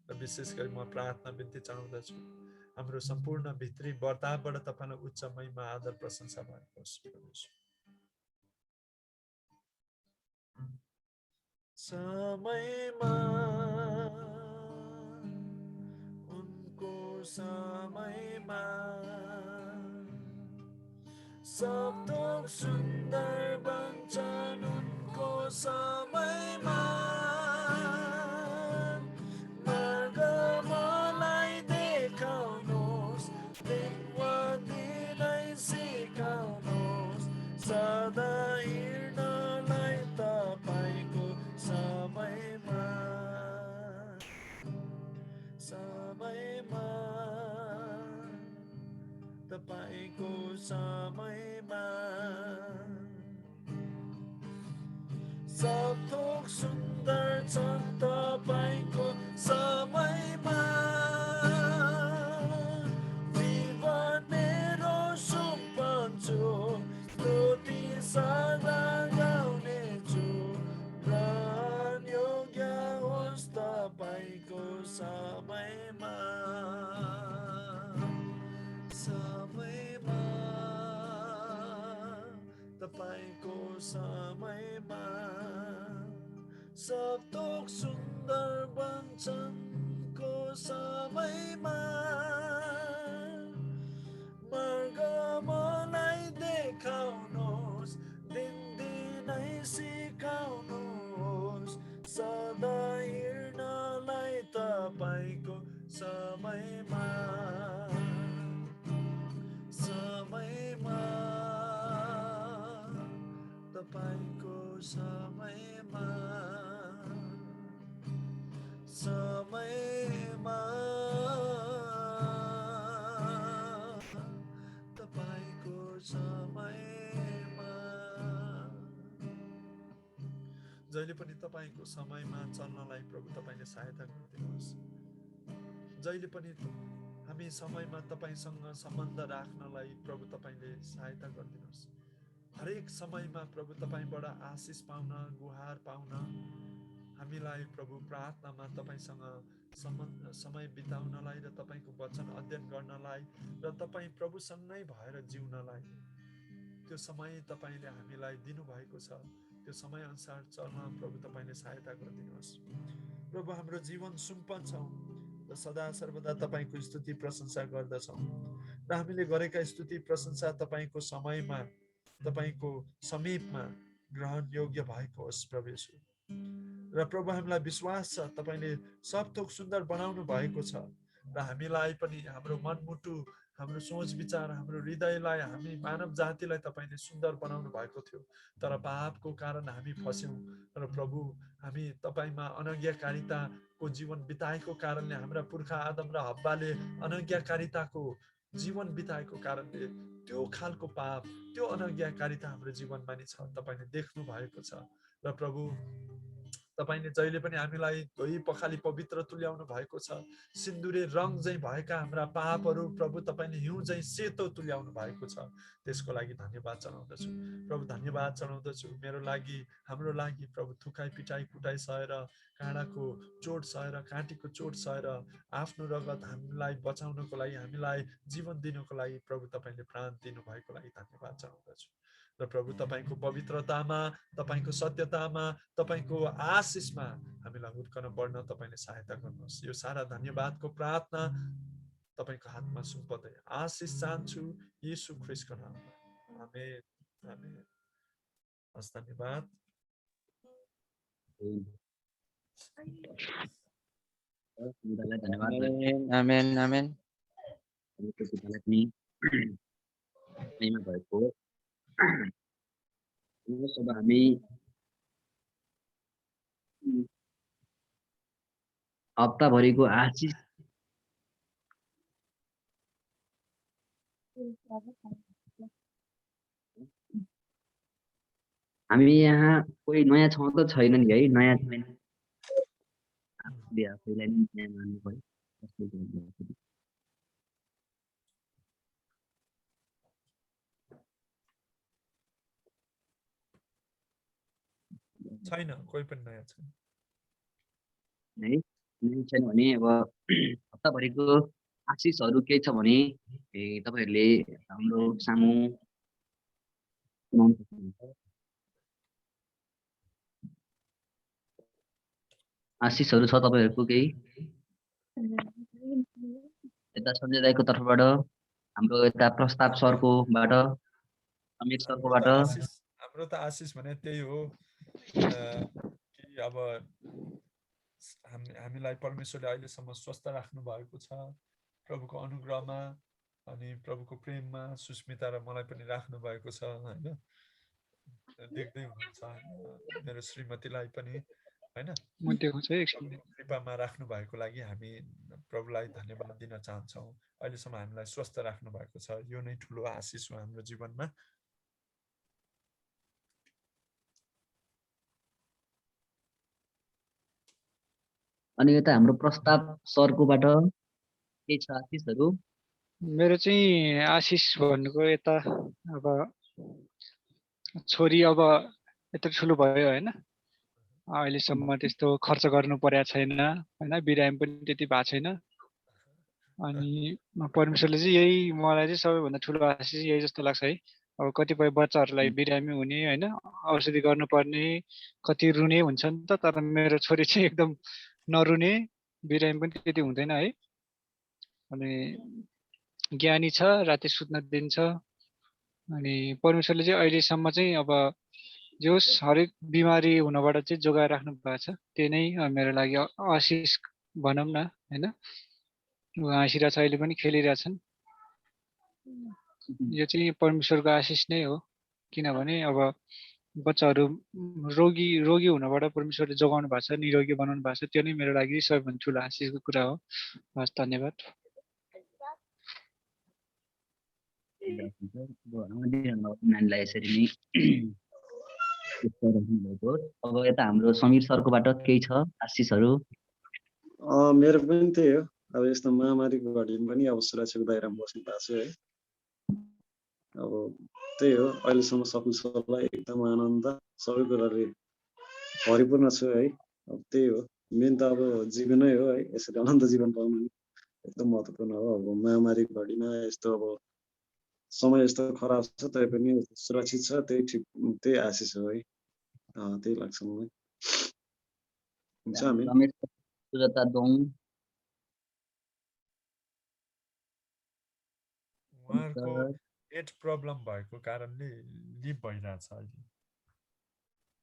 र विशेष गरी म प्रार्थना बिन्ती चढाउँदछु हाम्रो सम्पूर्ण भित्री वर्तावबाट तपाईँलाई उच्च महिमा आदर प्रशंसा भएको होस् समयमा उनको समयमा सब थोक सुन्दर बन्छन् उनको समयमा मार्ग मलाई देखाउनुहोस् दिन वा दिनै सिकाउनुहोस् सदा हिँड्नलाई तपाईँको समयमा तपाईँको समयमा सब थोक सुन्दर छन् तपाईँको समयमा जीवन मेरो सुम्पन्छु स्तुति सदा गाउनेछु प्राण योग्य होस् तपाईँको समयमा तपाईँको समयमा सब थोक सुन्दर बन्छन् को समयमा मार्ग मलाई देखाउनुहोस् दिन दिनै सिकाउनुहोस् सदा हिँड्नलाई तपाईँको समयमा तपाईँको समयमा समयमा जहिले पनि तपाईको समयमा चल्नलाई प्रभु तपाईले सहायता गरिदिनुहोस्। जहिले पनि हामी समयमा तपाईसँग सम्बन्ध राख्नलाई प्रभु तपाईले सहायता गरिदिनुहोस्। हरेक समयमा प्रभु तपाईबाट आशिष पाउन, गुहार पाउन, हामीलाई प्रभु प्रार्थनामा तपाईसँग समय बिताउनलाई र तपाईको वचन अध्ययन गर्नलाई र तपाई प्रभुसँगै भएर जिउनलाई त्यो समय तपाईले हामीलाई दिनुभएको छ। त्यो समय अनुसार चल्न प्रभु तपाईले सहायता गरिदिनुहोस्। प्रभु हाम्रो जीवन सुम्पन्छौँ र सदा सर्वदा तपाईको स्तुति प्रशंसा गर्दछौँ र हामीले गरेका स्तुति प्रशंसा तपाईको समयमा, तपाईको समीपमा ग्रहण योग्य भएको होस् प्रभु येशू। र प्रभु हामीलाई विश्वास छ तपाईले सब थोक सुन्दर बनाउनु भएको छ र हामीलाई पनि हाम्रो मनमुटु, हाम्रो सोच विचार, हाम्रो हृदयलाई, हामी मानव जातिलाई तपाईले सुन्दर बनाउनु भएको थियो। तर पापको कारण हामी फस्यौं र प्रभु हामी तपाईमा अनज्ञाकारिताको जीवन बिताएको कारणले, हाम्रा पुर्खा आदम र हव्वाले अनज्ञाकारिताको जीवन बिताएको कारणले त्यो खालको पाप, त्यो अनज्ञाकारिता हाम्रो जीवनमा नि छ, तपाईले देख्नु भएको छ। र प्रभु तपाईले जहिले पनि हामीलाई धोई पखाली पवित्र तुल्याउनु भएको छ। सिन्दुरे रङ चाहिँ भएका हाम्रा पापहरू प्रभु तपाईले हिउँ चाहिँ सेतो तुल्याउनु भएको छ। त्यसको लागि धन्यवाद चढाउँदछु प्रभु, धन्यवाद चढाउँदछु। मेरो लागि, हाम्रो लागि प्रभु थुकाई पिटाई कुटाई सहेर, काँडाको चोट सहेर, काँटीको चोट सहेर, आफ्नो रगत हामीलाई बचाउनको लागि, हामीलाई जीवन दिनको लागि प्रभु तपाईले प्राण दिनु भएको लागि धन्यवाद चढाउँदछु। र प्रभु तपाईको पवित्रतामा, तपाईको सत्यतामा, तपाईको आशिषमा हामीलाई हुर्कन बढ्न तपाईले सहायता गर्नुहोस्। यो सारा धन्यवादको प्रार्थना तपाईको हातमा सुम्पदै आशिष चाहन्छु येशू ख्रीष्टको नाममा। आमेन, आमेन। हस्, धन्यवाद। धन्यवाद। आमेन, आमेन। भएको अब हामी हप्ताभरिको आशिष हामी यहाँ कोही नयाँ छौँ त छैन नि है? नयाँ छैन, आफैलाई नि नयाँ मान्नु पर्यो। छैन, कोही पनि नयाँ छैन है। नयाँ छैन भने अब हप्ताभरिको आशिषहरू के छ भने तपाईहरुले हाम्रो सामु आशिषहरू छ तपाईहरुको केही? यता सञ्जय दाइको तर्फबाट, हाम्रो यता प्रस्ताव सरकोबाट, समीर सरकोबाट। हाम्रो त आशिष भने त्यही हो कि अब हामीलाई परमेश्वरले अहिलेसम्म स्वस्थ राख्नु भएको छ प्रभुको अनुग्रहमा, अनि प्रभुको प्रेममा सुस्मिता र मलाई पनि राख्नु भएको छ हैन। देख्दै हुनुहुन्छ मेरो श्रीमतीलाई पनि हैन, कृपामा राख्नु भएको लागि हामी प्रभुलाई धन्यवाद दिन चाहन्छौँ। अहिलेसम्म हामीलाई स्वस्थ राख्नु भएको छ, यो नै ठुलो आशिष हो हाम्रो जीवनमा। अनि यता हाम्रो प्रस्ताव सरकोबाट के छ आशिषहरू? मेरो चाहिँ आशिष भन्नुको यता अब छोरी अब यत्रो ठुलो भयो हैन, अहिलेसम्म त्यस्तो खर्च गर्नु परेको छैन हैन, बिरामी पनि त्यति भएको छैन। अनि परमेश्वरले चाहिँ यही मलाई चाहिँ सबैभन्दा ठुलो आशिष यही जस्तो लाग्छ है। अब कतिपय बच्चाहरूलाई बिरामी हुने हैन, औषधि गर्नुपर्ने, कति रुने हुन्छ नि त, तर मेरो छोरी चाहिँ एकदम नरुने, बिरामी पनि त्यति हुँदैन है। अनि ज्ञानी छ, राति सुत्न दिन्छ। अनि परमेश्वरले चाहिँ अहिलेसम्म चाहिँ अब जोस हरेक बिमारी हुनबाट चाहिँ जोगाएर राख्नु भएको छ। त्यही नै मेरो लागि आशिष भनौँ न हैन। उहाँ हाँसिरहेछ, अहिले पनि खेलिरहेछन्। यो चाहिँ परमेश्वरको आशिष नै हो, किनभने अब बच्चाहरू रोगी हुनबाट परमेश्वरले जोगाउनु भएको छ, निरोगी बनाउनु भएको छ। त्यो नै मेरो लागि सबैभन्दा ठुलो आशिषको कुरा हो। हस्, धन्यवाद। नानीलाई यसरी नै भएको। अब यता हाम्रो समीर सरकोबाट केही छ आशिषहरू? मेरो पनि त्यही हो, अब यस्तो महामारीको घडीमा पनि अब सुरक्षाको दायरामा बस्नु भएको छु है। अब त्यही हो, अहिलेसम्म सकुशललाई एकदम आनन्द सबै कुराले परिपूर्ण छु है। अब त्यही हो, मेन त अब जीवनै हो है, यसरी अनन्त जीवन पाउनु एकदम महत्त्वपूर्ण हो। अब महामारीको घडीमा यस्तो अब समय यस्तो खराब छ तै पनि सुरक्षित छ, त्यही ठिक, त्यही आशिष हो है। त्यही लाग्छ मलाई। हुन्छ हामी रमेश सुजता दोङ उहाँहरूको एज प्रब्लम भएको कारणले लिभ भइरहेछ अहिले।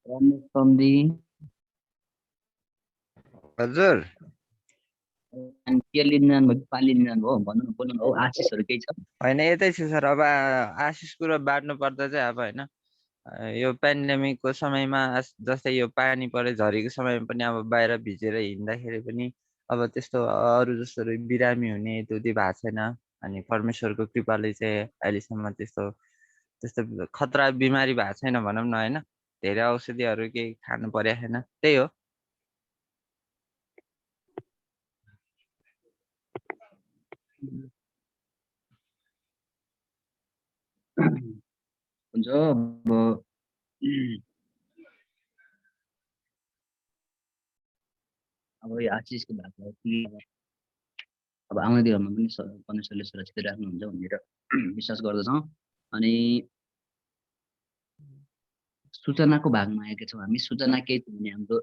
रमेश सम्धी हजुर अनि के लिन जानुभयो कि पानी लिन जानुभयो भन्नु न, बोल्नु न। हो आशिषहरू केही छ? होइन यतै छु सर। अब आशिष कुरो बाँड्नु पर्दा चाहिँ अब होइन यो पेन्डेमिकको समयमा जस्तै यो पानी परे झरीको समयमा पनि अब बाहिर भिजेर हिँड्दाखेरि पनि अब त्यस्तो अरू जस्तो बिरामी हुने यति भएको छैन। अनि परमेश्वरको कृपाले चाहिँ अहिलेसम्म त्यस्तो त्यस्तो खतरा बिमारी भएको छैन भनौँ न होइन। धेरै औषधिहरू केही खानु परेको छैन, त्यही हो। हुन्छ अब यो आशिषको भएको अब आउने दिनमा पनि परमेश्वरले सुरक्षित राख्नुहुन्छ भनेर विश्वास गर्दछौँ। अनि सूचनाको भागमा आएका छौँ हामी। सूचना केही छ भने हाम्रो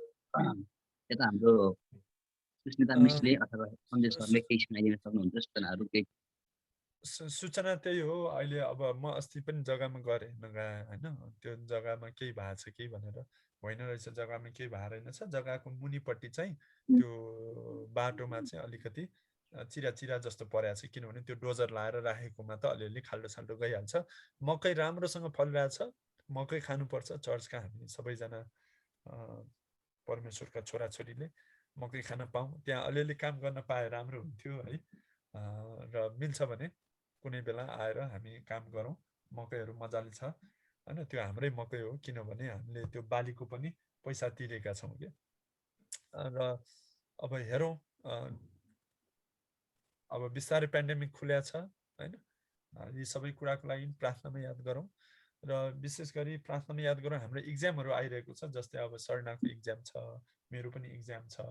यता हाम्रो सुस्मिता मिसले अथवा सञ्जय सरले केही सुनाइदिन सक्नुहुन्छ सूचनाहरू केही? सूचना त्यही हो, अहिले अब म अस्ति पनि जग्गामा गएँ होइन, त्यो जग्गामा केही भएको छ कि भनेर, होइन रहेछ जग्गामा केही भएको रहेनछ। जग्गाको मुनिपट्टि चाहिँ त्यो बाटोमा चाहिँ अलिकति चिरा चिरा जस्तो परेको छ, किनभने त्यो डोजर लाएर राखेकोमा त अलिअलि खाल्डो साल्डो गइहाल्छ। मकै राम्रोसँग फलिरहेछ, मकै खानुपर्छ। चर्चका हामी सबैजना परमेश्वरका छोराछोरीले मकै खान पाऊँ, त्यहाँ अलिअलि काम गर्न पाए राम्रो हुन्थ्यो है। र मिल्छ भने कुनै बेला आएर हामी काम गरौँ। मकैहरू मजाले छ होइन, त्यो हाम्रै मकै हो, किनभने हामीले त्यो बालीको पनि पैसा तिरेका छौँ क्या। र अब हेरौँ, अब बिस्तारै पेन्डेमिक खुल्या छ होइन। यी सबै कुराको लागि प्रार्थनामा याद गरौँ। र विशेष गरी प्रार्थनामा याद गरौँ, हाम्रो इक्जामहरू आइरहेको छ। जस्तै अब शर्णाको इक्जाम छ, मेरो पनि इक्जाम छ,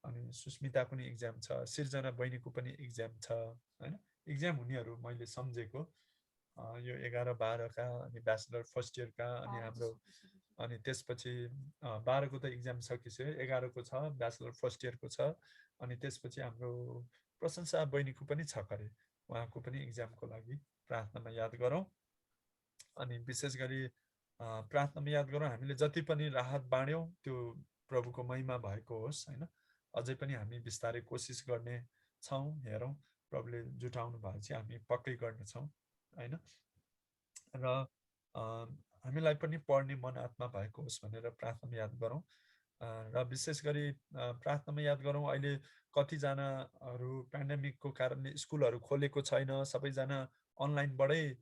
अनि सुस्मिताको पनि इक्जाम छ, सिर्जना बहिनीको पनि इक्जाम छ होइन। इक्जाम हुनेहरू मैले सम्झेको यो 11-12 का अनि ब्याचलर फर्स्ट इयरका, अनि हाम्रो अनि त्यसपछि 12 को त इक्जाम सकिसक्यो, 11 को छ, ब्याचलर फर्स्ट इयरको छ, अनि त्यसपछि हाम्रो प्रशंसा बहिनीको पनि छ करे, उहाँको पनि इक्जामको लागि प्रार्थनामा याद गरौँ। अनि विशेष गरी प्रार्थनामा याद गरौँ, हामीले जति पनि राहत बाँड्यौँ त्यो प्रभुको महिमा भएको होस् होइन। अझै पनि हामी बिस्तारै कोसिस गर्ने छौँ, हेरौँ प्रभुले जुटाउनु भएपछि हामी पक्कै गर्नेछौँ होइन। र हामीलाई पनि पढ्ने मन आत्मा भएको होस् भनेर प्रार्थनामा याद गरौँ। र विशेष गरी प्रार्थनामा याद गरौँ, अहिले कतिजनाहरू पेन्डेमिकको कारणले स्कुलहरू खोलेको छैन, सबैजना अनलाइनबाटै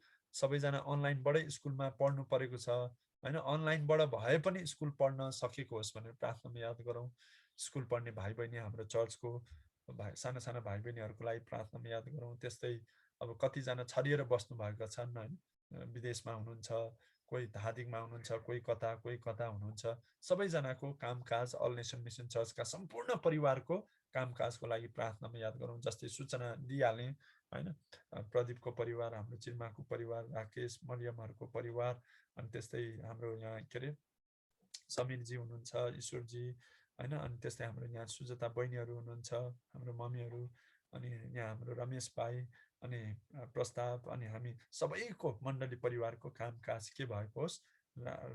स्कुलमा पढ्नु परेको छ होइन। अनलाइनबाट भए पनि स्कुल पढ्न सकेको होस् भनेर प्रार्थनामा याद गरौँ। स्कुल पढ्ने भाइ बहिनी, हाम्रो चर्चको साना साना भाइ बहिनीहरूको लागि प्रार्थनामा याद गरौँ। त्यस्तै अब कतिजना छरिएर बस्नुभएका छन् होइन, विदेशमा हुनुहुन्छ, कोही धादिङमा हुनुहुन्छ, कोही कता हुनुहुन्छ। सबैजनाको कामकाज अल नेसन मिसन चर्चका सम्पूर्ण परिवारको कामकाजको लागि प्रार्थनामा याद गरौँ। जस्तै सूचना दिइहालेँ होइन, प्रदीपको परिवार, हाम्रो चिर्माको परिवार, राकेश मरियमहरूको परिवार, अनि त्यस्तै हाम्रो यहाँ के अरे समीरजी हुनुहुन्छ, ईश्वरजी होइन, अनि त्यस्तै हाम्रो यहाँ सुजता बहिनीहरू हुनुहुन्छ, हाम्रो मम्मीहरू, अनि यहाँ हाम्रो रमेश भाइ, अनि प्रस्ताव, अनि हामी सबैको मण्डली परिवारको कामकाज के भएको होस्,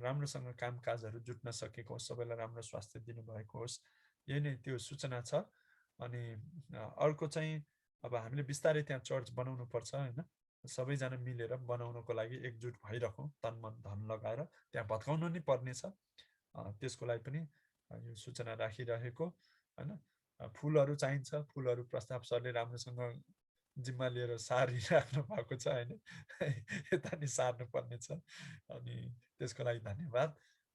राम्रोसँग कामकाजहरू जुट्न सकेको होस्, सबैलाई राम्रो स्वास्थ्य दिनुभएको होस्। यही नै त्यो सूचना छ। अनि अर्को चाहिँ अब हामीले बिस्तारै त्यहाँ चर्च बनाउनु पर्छ होइन। सबैजना मिलेर बनाउनको लागि एकजुट भइरहौँ, तन मन धन लगाएर त्यहाँ भत्काउनु नै पर्नेछ। त्यसको लागि पनि यो सूचना राखिरहेको होइन। फुलहरू चाहिन्छ, फुलहरू प्रस्ताव सरले राम्रोसँग जिम्मा लिएर सारिराख्नु भएको छ होइन, यता नि सार्नु पर्नेछ। अनि त्यसको लागि धन्यवाद।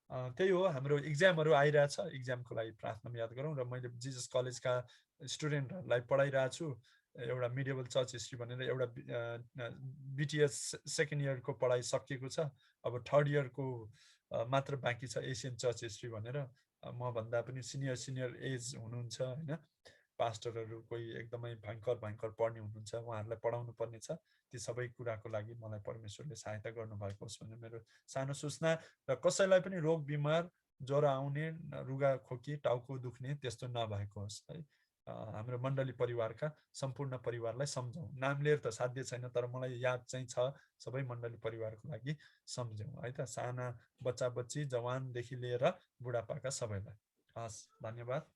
त्यही हो हाम्रो इक्जामहरू आइरहेछ इक्जामको लागि प्रार्थना याद गरौँ र मैले जिजस कलेजका स्टुडेन्टहरूलाई पढाइरहेको छु एउटा मिडिएबल चर्च हिस्ट्री भनेर एउटा बिटिएस सेकेन्ड इयरको पढाइ सकिएको छ अब थर्ड इयरको मात्र बाँकी छ एसियन चर्च हिस्ट्री भनेर मभन्दा पनि सिनियर एज हुनुहुन्छ होइन पास्टरहरू कोही एकदमै भयङ्कर पढ्ने हुनुहुन्छ उहाँहरूलाई पढाउनु पर्ने छ ती सबै कुराको लागि मलाई परमेश्वरले सहायता गर्नुभएको होस् भनेर मेरो सानो सूचना र कसैलाई पनि रोग बिमार ज्वरो आउने रुगा खोकी टाउको दुख्ने त्यस्तो नभएको होस् है हाम्रो मण्डली परिवारका सम्पूर्ण परिवारलाई सम्झौँ नाम लिएर त साध्य छैन तर मलाई याद चाहिँ छ सबै मण्डली परिवारको लागि सम्झौँ है त साना बच्चा बच्ची जवानदेखि लिएर बुढापाका सबैलाई हस् धन्यवाद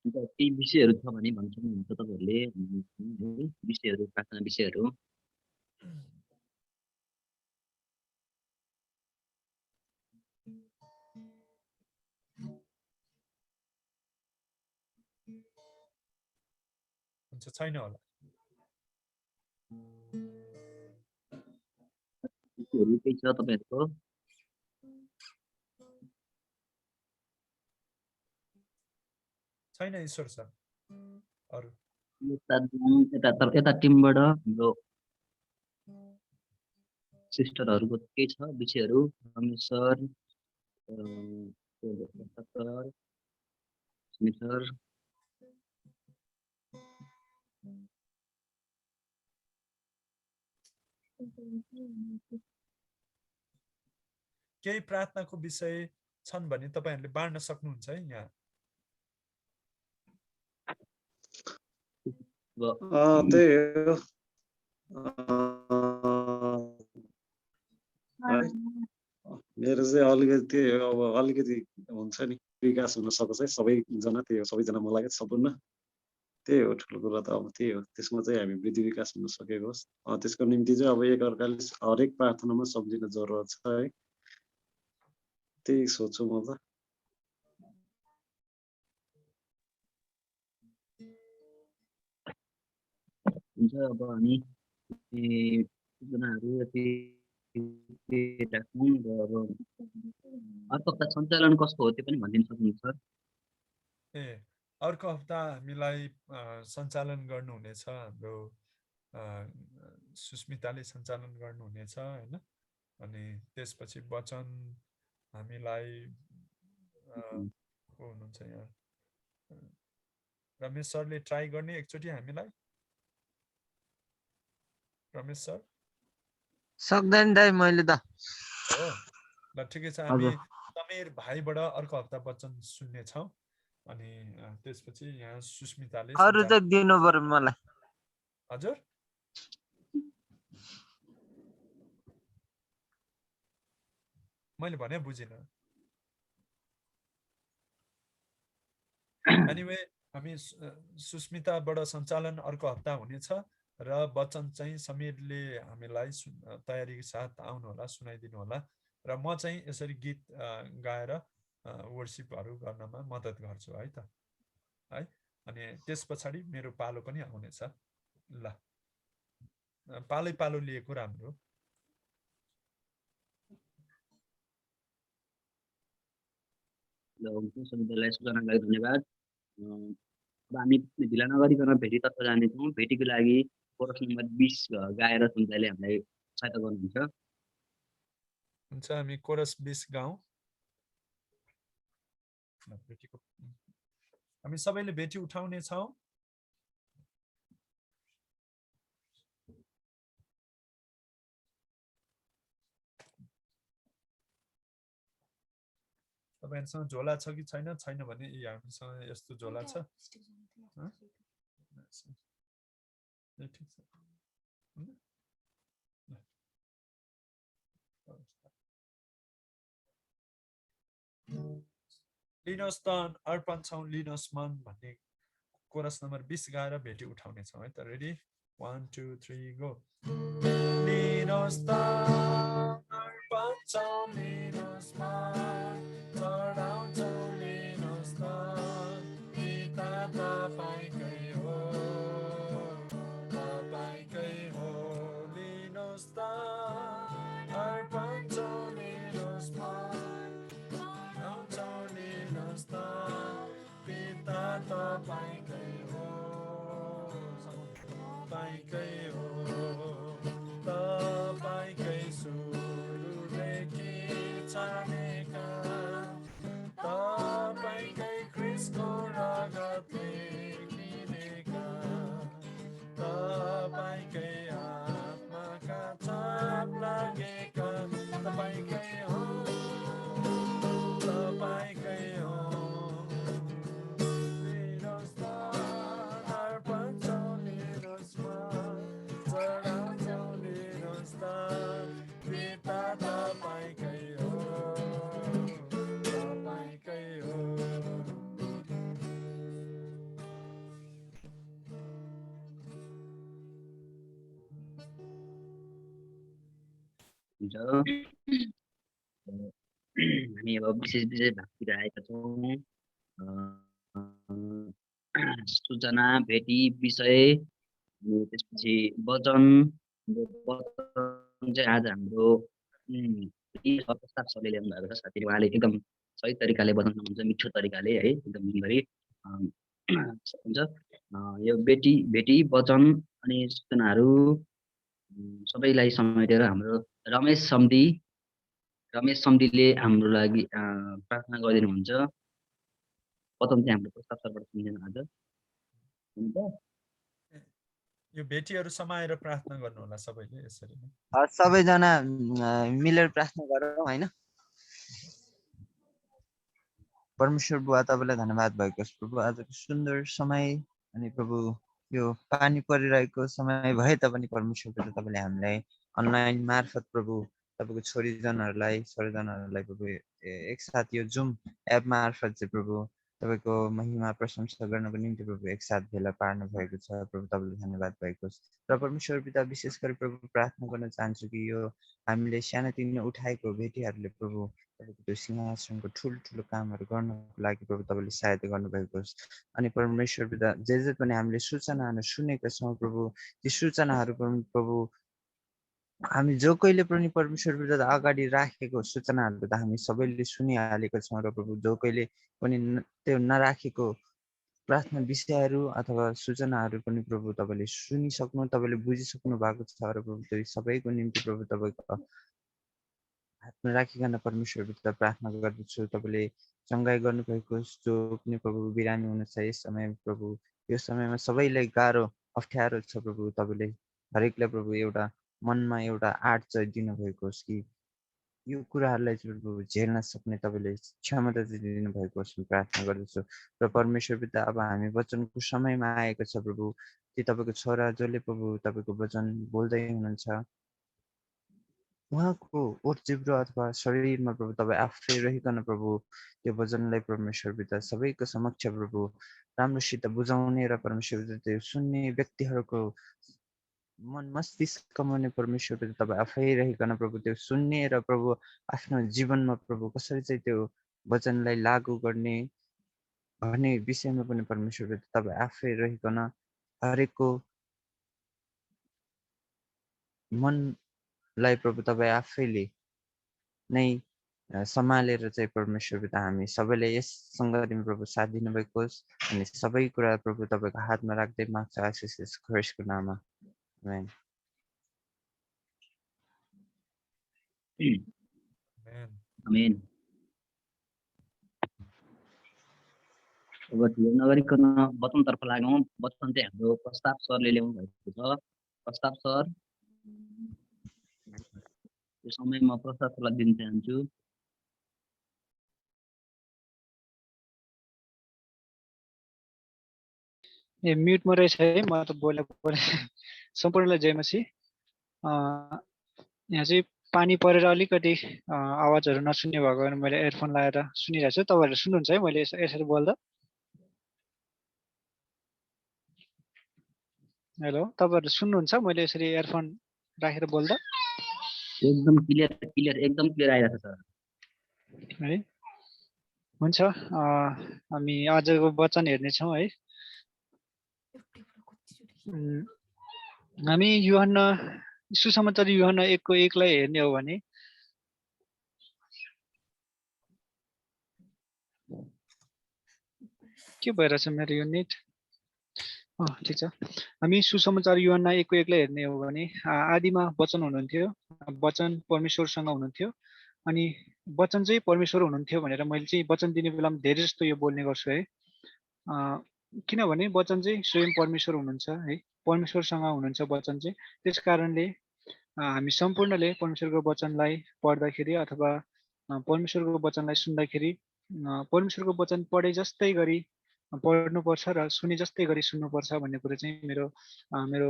केही विषयहरू छ भने भन्न सक्नुहुन्छ तपाईँहरूले विषयहरू प्रार्थना विषयहरू हुन्छ छैन होला विषयहरू केही छ तपाईँहरूको छैन ईश्वर सर अरू यता टिमबाट हाम्रो सिस्टरहरूको के छ विषयहरू रमेश सर सर केही प्रार्थनाको विषय छन् भने तपाईहरूले बाँड्न सक्नुहुन्छ है यहाँ त्यही हो मेरो चाहिँ अलिकति त्यही हो अब अलिकति हुन्छ नि विकास हुन सकोस् है सबैजना त्यही हो सबैजना मलाई सम्पूर्ण त्यही हो ठुलो कुरा त अब त्यही हो त्यसमा चाहिँ हामी वृद्धि विकास हुन सकेको होस् त्यसको निम्ति चाहिँ अब एकअर्काले हरेक प्रार्थनामा सम्झिन जरुरत छ है त्यही सोच्छु म त हुन्छ अब हामी सूचनाहरू यति राखौँ र अब अर्को हप्ता सञ्चालन कस्तो हो त्यो पनि भनिदिनु सक्नुहुन्छ सर अर्को हप्ता हामीलाई सञ्चालन गर्नुहुनेछ हाम्रो सुस्मिताले सञ्चालन गर्नुहुनेछ होइन अनि त्यसपछि वचन हामीलाई को हुनुहुन्छ यहाँ रमेश सरले ट्राई गर्ने एकचोटि हामीलाई रमेश सर सक्दैन दाइ मैले त हो ल ठिकै छ हामी समीर भाइबाट अर्को हप्ता वचन सुन्नेछौँ अनि त्यसपछि यहाँ सुस्मिताले अरु चाहिँ दिनु पर्यो मलाई हजुर मैले भने बुझिनँ एनिवे हामी सुस्मिताबाट सञ्चालन अर्को हप्ता हुनेछ र वचन चाहिँ समीरले हामीलाई तयारी साथ आउनु होला सुनाइदिनु होला र म चाहिँ यसरी गीत गाएर वर्शिपहरू गर्नमा मद्दत गर्छु है त है अनि त्यस पछाडि मेरो पालो पनि आउनेछ ल पालै पालो लिएको राम्रो ल हुन्छ सबैलाई सूचनालाई धन्यवाद अब हामी ढिला नगरिकन भेटीतर्फ जानेछौँ भेटीको लागि कोरस नम्बर 20 गाएर सञ्चालले हामीलाई सहायता गर्नुहुन्छ हुन्छ हामी कोरस 20 गाउँ हामी सबैले भेटी उठाउने छौँ तपाईहरुसँग झोला छ कि छैन छैन भने हामीसँग यस्तो झोला छ लिनुहोस् त अर्पण छौँ लिनुहोस् मन भन्ने कोरस नम्बर 20 गाएर भेटी उठाउने छौँ है त रेडी 1 2 3 गो लिनुहोस् त अर्पण छौँ लिनुहोस् मन चढाउँछौँ लिनुहोस् त पिता तपाईकै हो तपाईँकै हो तपाईँकै हो तपाईँकै सुरुदेखि जानेका तपाईँकै क्रिस्टको रगतले किनेका तपाईँकै आत्माका छाप लागेका तपाईँकै हो तपाईँकै हो मेरो स्थान अर्पण मेरो स्थान चढाउँछौ मेरो स्थान पिता तपाईँकै हो तपाईँकै हो हुन्छ हामी अब विशेष विशेष भागतिर आएका छौँ सूचना भेटी विषय अनि त्यसपछि वचन चाहिँ आज हाम्रो प्रस्ताव सरले ल्याउनु भएको छ साथीले उहाँले एकदम सही तरिकाले वचन सुनाउनुहुन्छ मिठो तरिकाले है एकदम दिनभरि हुन्छ यो भेटी वचन अनि सूचनाहरू सबैलाई समेटेर हाम्रो रमेश सम्धीले हाम्रो लागि प्रार्थना गरिदिनुहुन्छ वचन चाहिँ हाम्रो प्रस्ताव सरबाट सुनिन्छ आज हुन्छ यो भेटीहरू समाएर प्रार्थना गर्नु होला सबैले यसरी नै सबैजना मिलेर प्रार्थना गरौँ हैन परमेश्वर बुवा तपाईलाई धन्यवाद भएको छ प्रभु आजको सुन्दर समय अनि प्रभु यो पानी परिरहेको समय भए तापनि परमेश्वर पिता तपाईले हामीलाई अनलाइन मार्फत प्रभु तपाईको छोरीजनहरूलाई प्रभु एकसाथ यो जुम एप मार्फत चाहिँ प्रभु तपाईको महिमा प्रशंसा गर्नको निम्ति प्रभु एकसाथ भेला पार्नु भएको छ प्रभु तपाईलाई धन्यवाद भएको छ र परमेश्वर पिता विशेष गरी प्रभु प्रार्थना गर्न चाहन्छु कि यो हामीले सानोतिनो उठाएको भेटीहरूले प्रभु तपाईको त्यो सिंहासनको ठुल्ठुलो कामहरू गर्नको लागि प्रभु तपाईले सहायता गर्नुभएको छ अनि परमेश्वर पिता जे पनि हामीले सूचनाहरू सुनेका छौँ प्रभु ती सूचनाहरू प्रभु हामी जो कहिले पनि परमेश्वर विरुद्ध अगाडि राखेको सूचनाहरू त हामी सबैले सुनिहालेका छौँ र प्रभु जो कहिले पनि त्यो नराखेको प्रार्थना विषयहरू अथवा सूचनाहरू पनि प्रभु तपाईले सुनिसक्नु तपाईले बुझिसक्नु भएको छ र प्रभु त्यो सबैको निम्ति प्रभु तपाईको हातमा राखिकन परमेश्वर विरुद्ध प्रार्थना गर्दछु तपाईले चङ्गाई गर्नुभएको जो पनि प्रभु बिरामी हुनुहुन्छ यस समय प्रभु यो समयमा सबैलाई गाह्रो अप्ठ्यारो छ प्रभु तपाईले हरेकलाई प्रभु एउटा मनमा एउटा आँट चाहिँ दिनुभएको होस् कि यो कुराहरूलाई चाहिँ प्रभु झेल्न सक्ने तपाईले क्षमता चाहिँ दिनुभएको होस् प्रार्थना गर्दछु र परमेश्वर पिता अब हामी वचनको समयमा आएको छ प्रभु ती तपाईको छोरा जसले प्रभु तपाईको वचन बोल्दै हुनुहुन्छ उहाँको ओठ जिब्रो अथवा शरीरमा प्रभु तपाईँ आफै रहिकन प्रभु त्यो वचनलाई परमेश्वर पिता सबैको समक्ष प्रभु राम्रोसित बुझाउने र परमेश्वर पिता त्यो सुन्ने व्यक्तिहरूको मन मस्तिष्कमा नै परमेश्वर पिता तपाईँ आफै रहिकन प्रभु त्यो सुन्ने र प्रभु आफ्नो जीवनमा प्रभु कसरी चाहिँ त्यो वचनलाई लागू गर्ने भन्ने विषयमा पनि परमेश्वर पिता तपाईँ आफै रहिकन हरेकको मनलाई प्रभु तपाईँ आफैले नै सम्हालेर चाहिँ परमेश्वर पिता हामी सबैले यस सङ्गतिमा प्रभु साथ दिनुभएको होस् अनि सबै कुरा प्रभु तपाईँको हातमा राख्दै माग्छ आशिष ख्रिस्टको नाममा आमेन आमेन अब ढिलो नगरिकन वचनतर्फ लागौँ वचन चाहिँ हाम्रो प्रस्ताव सरले ल्याउनु भएको छ प्रस्ताव सर यो समयमा प्रस्ताव सरलाई दिन चाहन्छु ए म्युटमा रहेछ है म त बोले सम्पूर्णलाई जय मसी यहाँ चाहिँ पानी परेर अलिकति आवाजहरू नसुन्ने भएको कारण मैले एयरफोन लगाएर सुनिरहेको छु तपाईँहरूले सुन्नुहुन्छ है मैले यसरी बोल्दा हेलो तपाईँहरू सुन्नुहुन्छ मैले यसरी एयरफोन राखेर बोल्दा एकदम क्लियर एकदम क्लियर आइरहेको छ है हुन्छ हामी आजको वचन हेर्नेछौँ है हामी यूहन्ना सुसमाचार यूहन्ना 1:1 लाई हेर्ने हो भने के भइरहेछ मेरो यो नेट ठिक छ। हामी सुसमाचार यूहन्ना 1 1 लाई हेर्ने हो भने आदिमा वचन हुनुहुन्थ्यो, वचन परमेश्वरसँग हुनुहुन्थ्यो, अनि वचन चाहिँ परमेश्वर हुनुहुन्थ्यो भनेर मैले चाहिँ वचन दिने बेलामा धेरै जस्तो यो बोल्ने गर्छु है। किनभने वचन चाहिँ स्वयं परमेश्वर हुनुहुन्छ है, परमेश्वरसँग हुनुहुन्छ वचन चाहिँ। त्यस कारणले हामी सम्पूर्णले परमेश्वरको वचनलाई पढ्दाखेरि अथवा परमेश्वरको वचनलाई सुन्दाखेरि परमेश्वरको वचन पढे जस्तै गरी पढ्नुपर्छ र सुने जस्तै गरी सुन्नुपर्छ भन्ने कुरा चाहिँ मेरो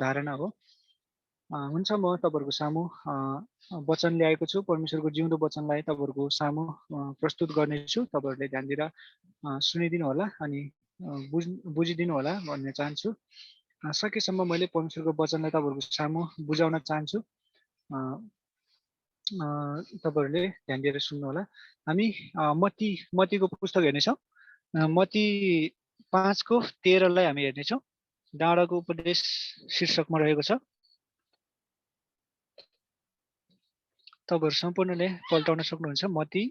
धारणा हो। हुन्छ, म तपाईँहरूको सामु वचन ल्याएको छु, परमेश्वरको जिउँदो वचनलाई तपाईँहरूको सामु प्रस्तुत गर्नेछु। तपाईँहरूले ध्यान दिएर सुनिदिनु होला अनि बुझिदिनु होला भन्ने चाहन्छु। सकेसम्म मैले परमेश्वरको वचनलाई तपाईँहरूको सामु बुझाउन चाहन्छु। तपाईँहरूले ध्यान दिएर सुन्नु होला। हामी मत्तीको पुस्तक हेर्नेछौँ। मत्ती 5:13 लाई हामी हेर्नेछौँ। डाँडाको उपदेश शीर्षकमा रहेको छ। तपाईँहरू सम्पूर्णले पल्टाउन सक्नुहुन्छ। मत्ती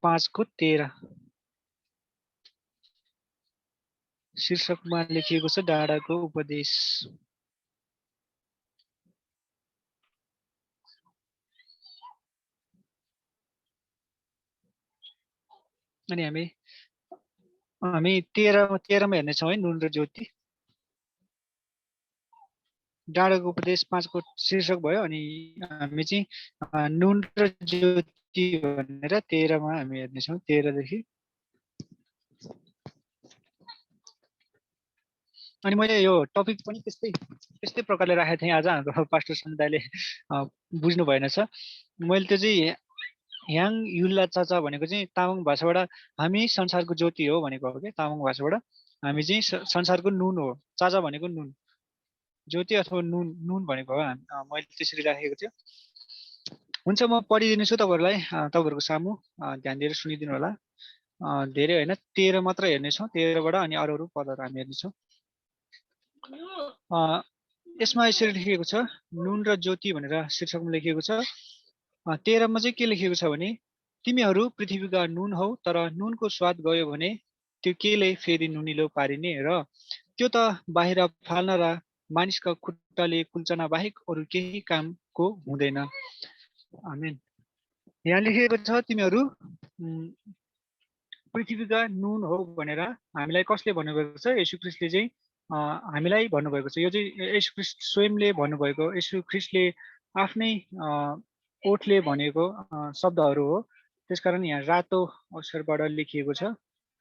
5:13 शीर्षकमा लेखिएको छ डाँडाको उपदेश। अनि हामी 13 मा हेर्नेछौँ है, नुन र ज्योति। डाँडाको उपदेश 5 को शीर्षक भयो अनि हामी चाहिँ नुन र ज्योति भनेर 13 मा हामी हेर्नेछौँ। 13 देखि। अनि मैले यो टपिक पनि त्यस्तै प्रकारले राखेको थिएँ। आज हाम्रो पास्टर समुदायले बुझ्नु भएन छ। मैले त्यो चाहिँ ह्याङ युल्ला चाचा भनेको चाहिँ तामाङ भाषाबाट हामी संसारको ज्योति हो भनेको हो क्या। तामाङ भाषाबाट हामी चाहिँ संसारको नुन हो। चाचा भनेको नुन, ज्योति अथवा नुन भनेको हो। मैले त्यसरी राखेको थियो। हुन्छ, म पढिदिनेछु तपाईँहरूलाई, तपाईँहरूको सामु ध्यान दिएर सुनिदिनु होला। धेरै होइन, 13 मात्र हेर्नेछौँ। 13 बाट अनि अरू पदहरू हामी हेर्नेछौँ। यसमा यसरी लेखिएको छ, नुन र ज्योति भनेर शीर्षकमा लेखिएको छ। 13 मा चाहिँ के लेखिएको छ भने, तिमीहरू पृथ्वीका नुन हौ, तर नुनको स्वाद गयो भने त्यो केले फेरि नुनिलो पारिने र त्यो त बाहिर फाल्न र मानिसका खुट्टाले कुल्चना बाहेक अरू केही कामको हुँदैन। आमेन। यहाँ लेखिएको छ, तिमीहरू पृथ्वीका नुन हो भनेर हामीलाई कसले भन्नुभएको छ? येशू ख्रीष्टले चाहिँ हामीलाई भन्नुभएको छ। यो चाहिँ येशू ख्रीष्ट स्वयंले भन्नुभएको, येशू ख्रीष्टले आफ्नै ओठले भनेको शब्दहरू हो। त्यसकारण यहाँ रातो अक्षरबाट लेखिएको छ।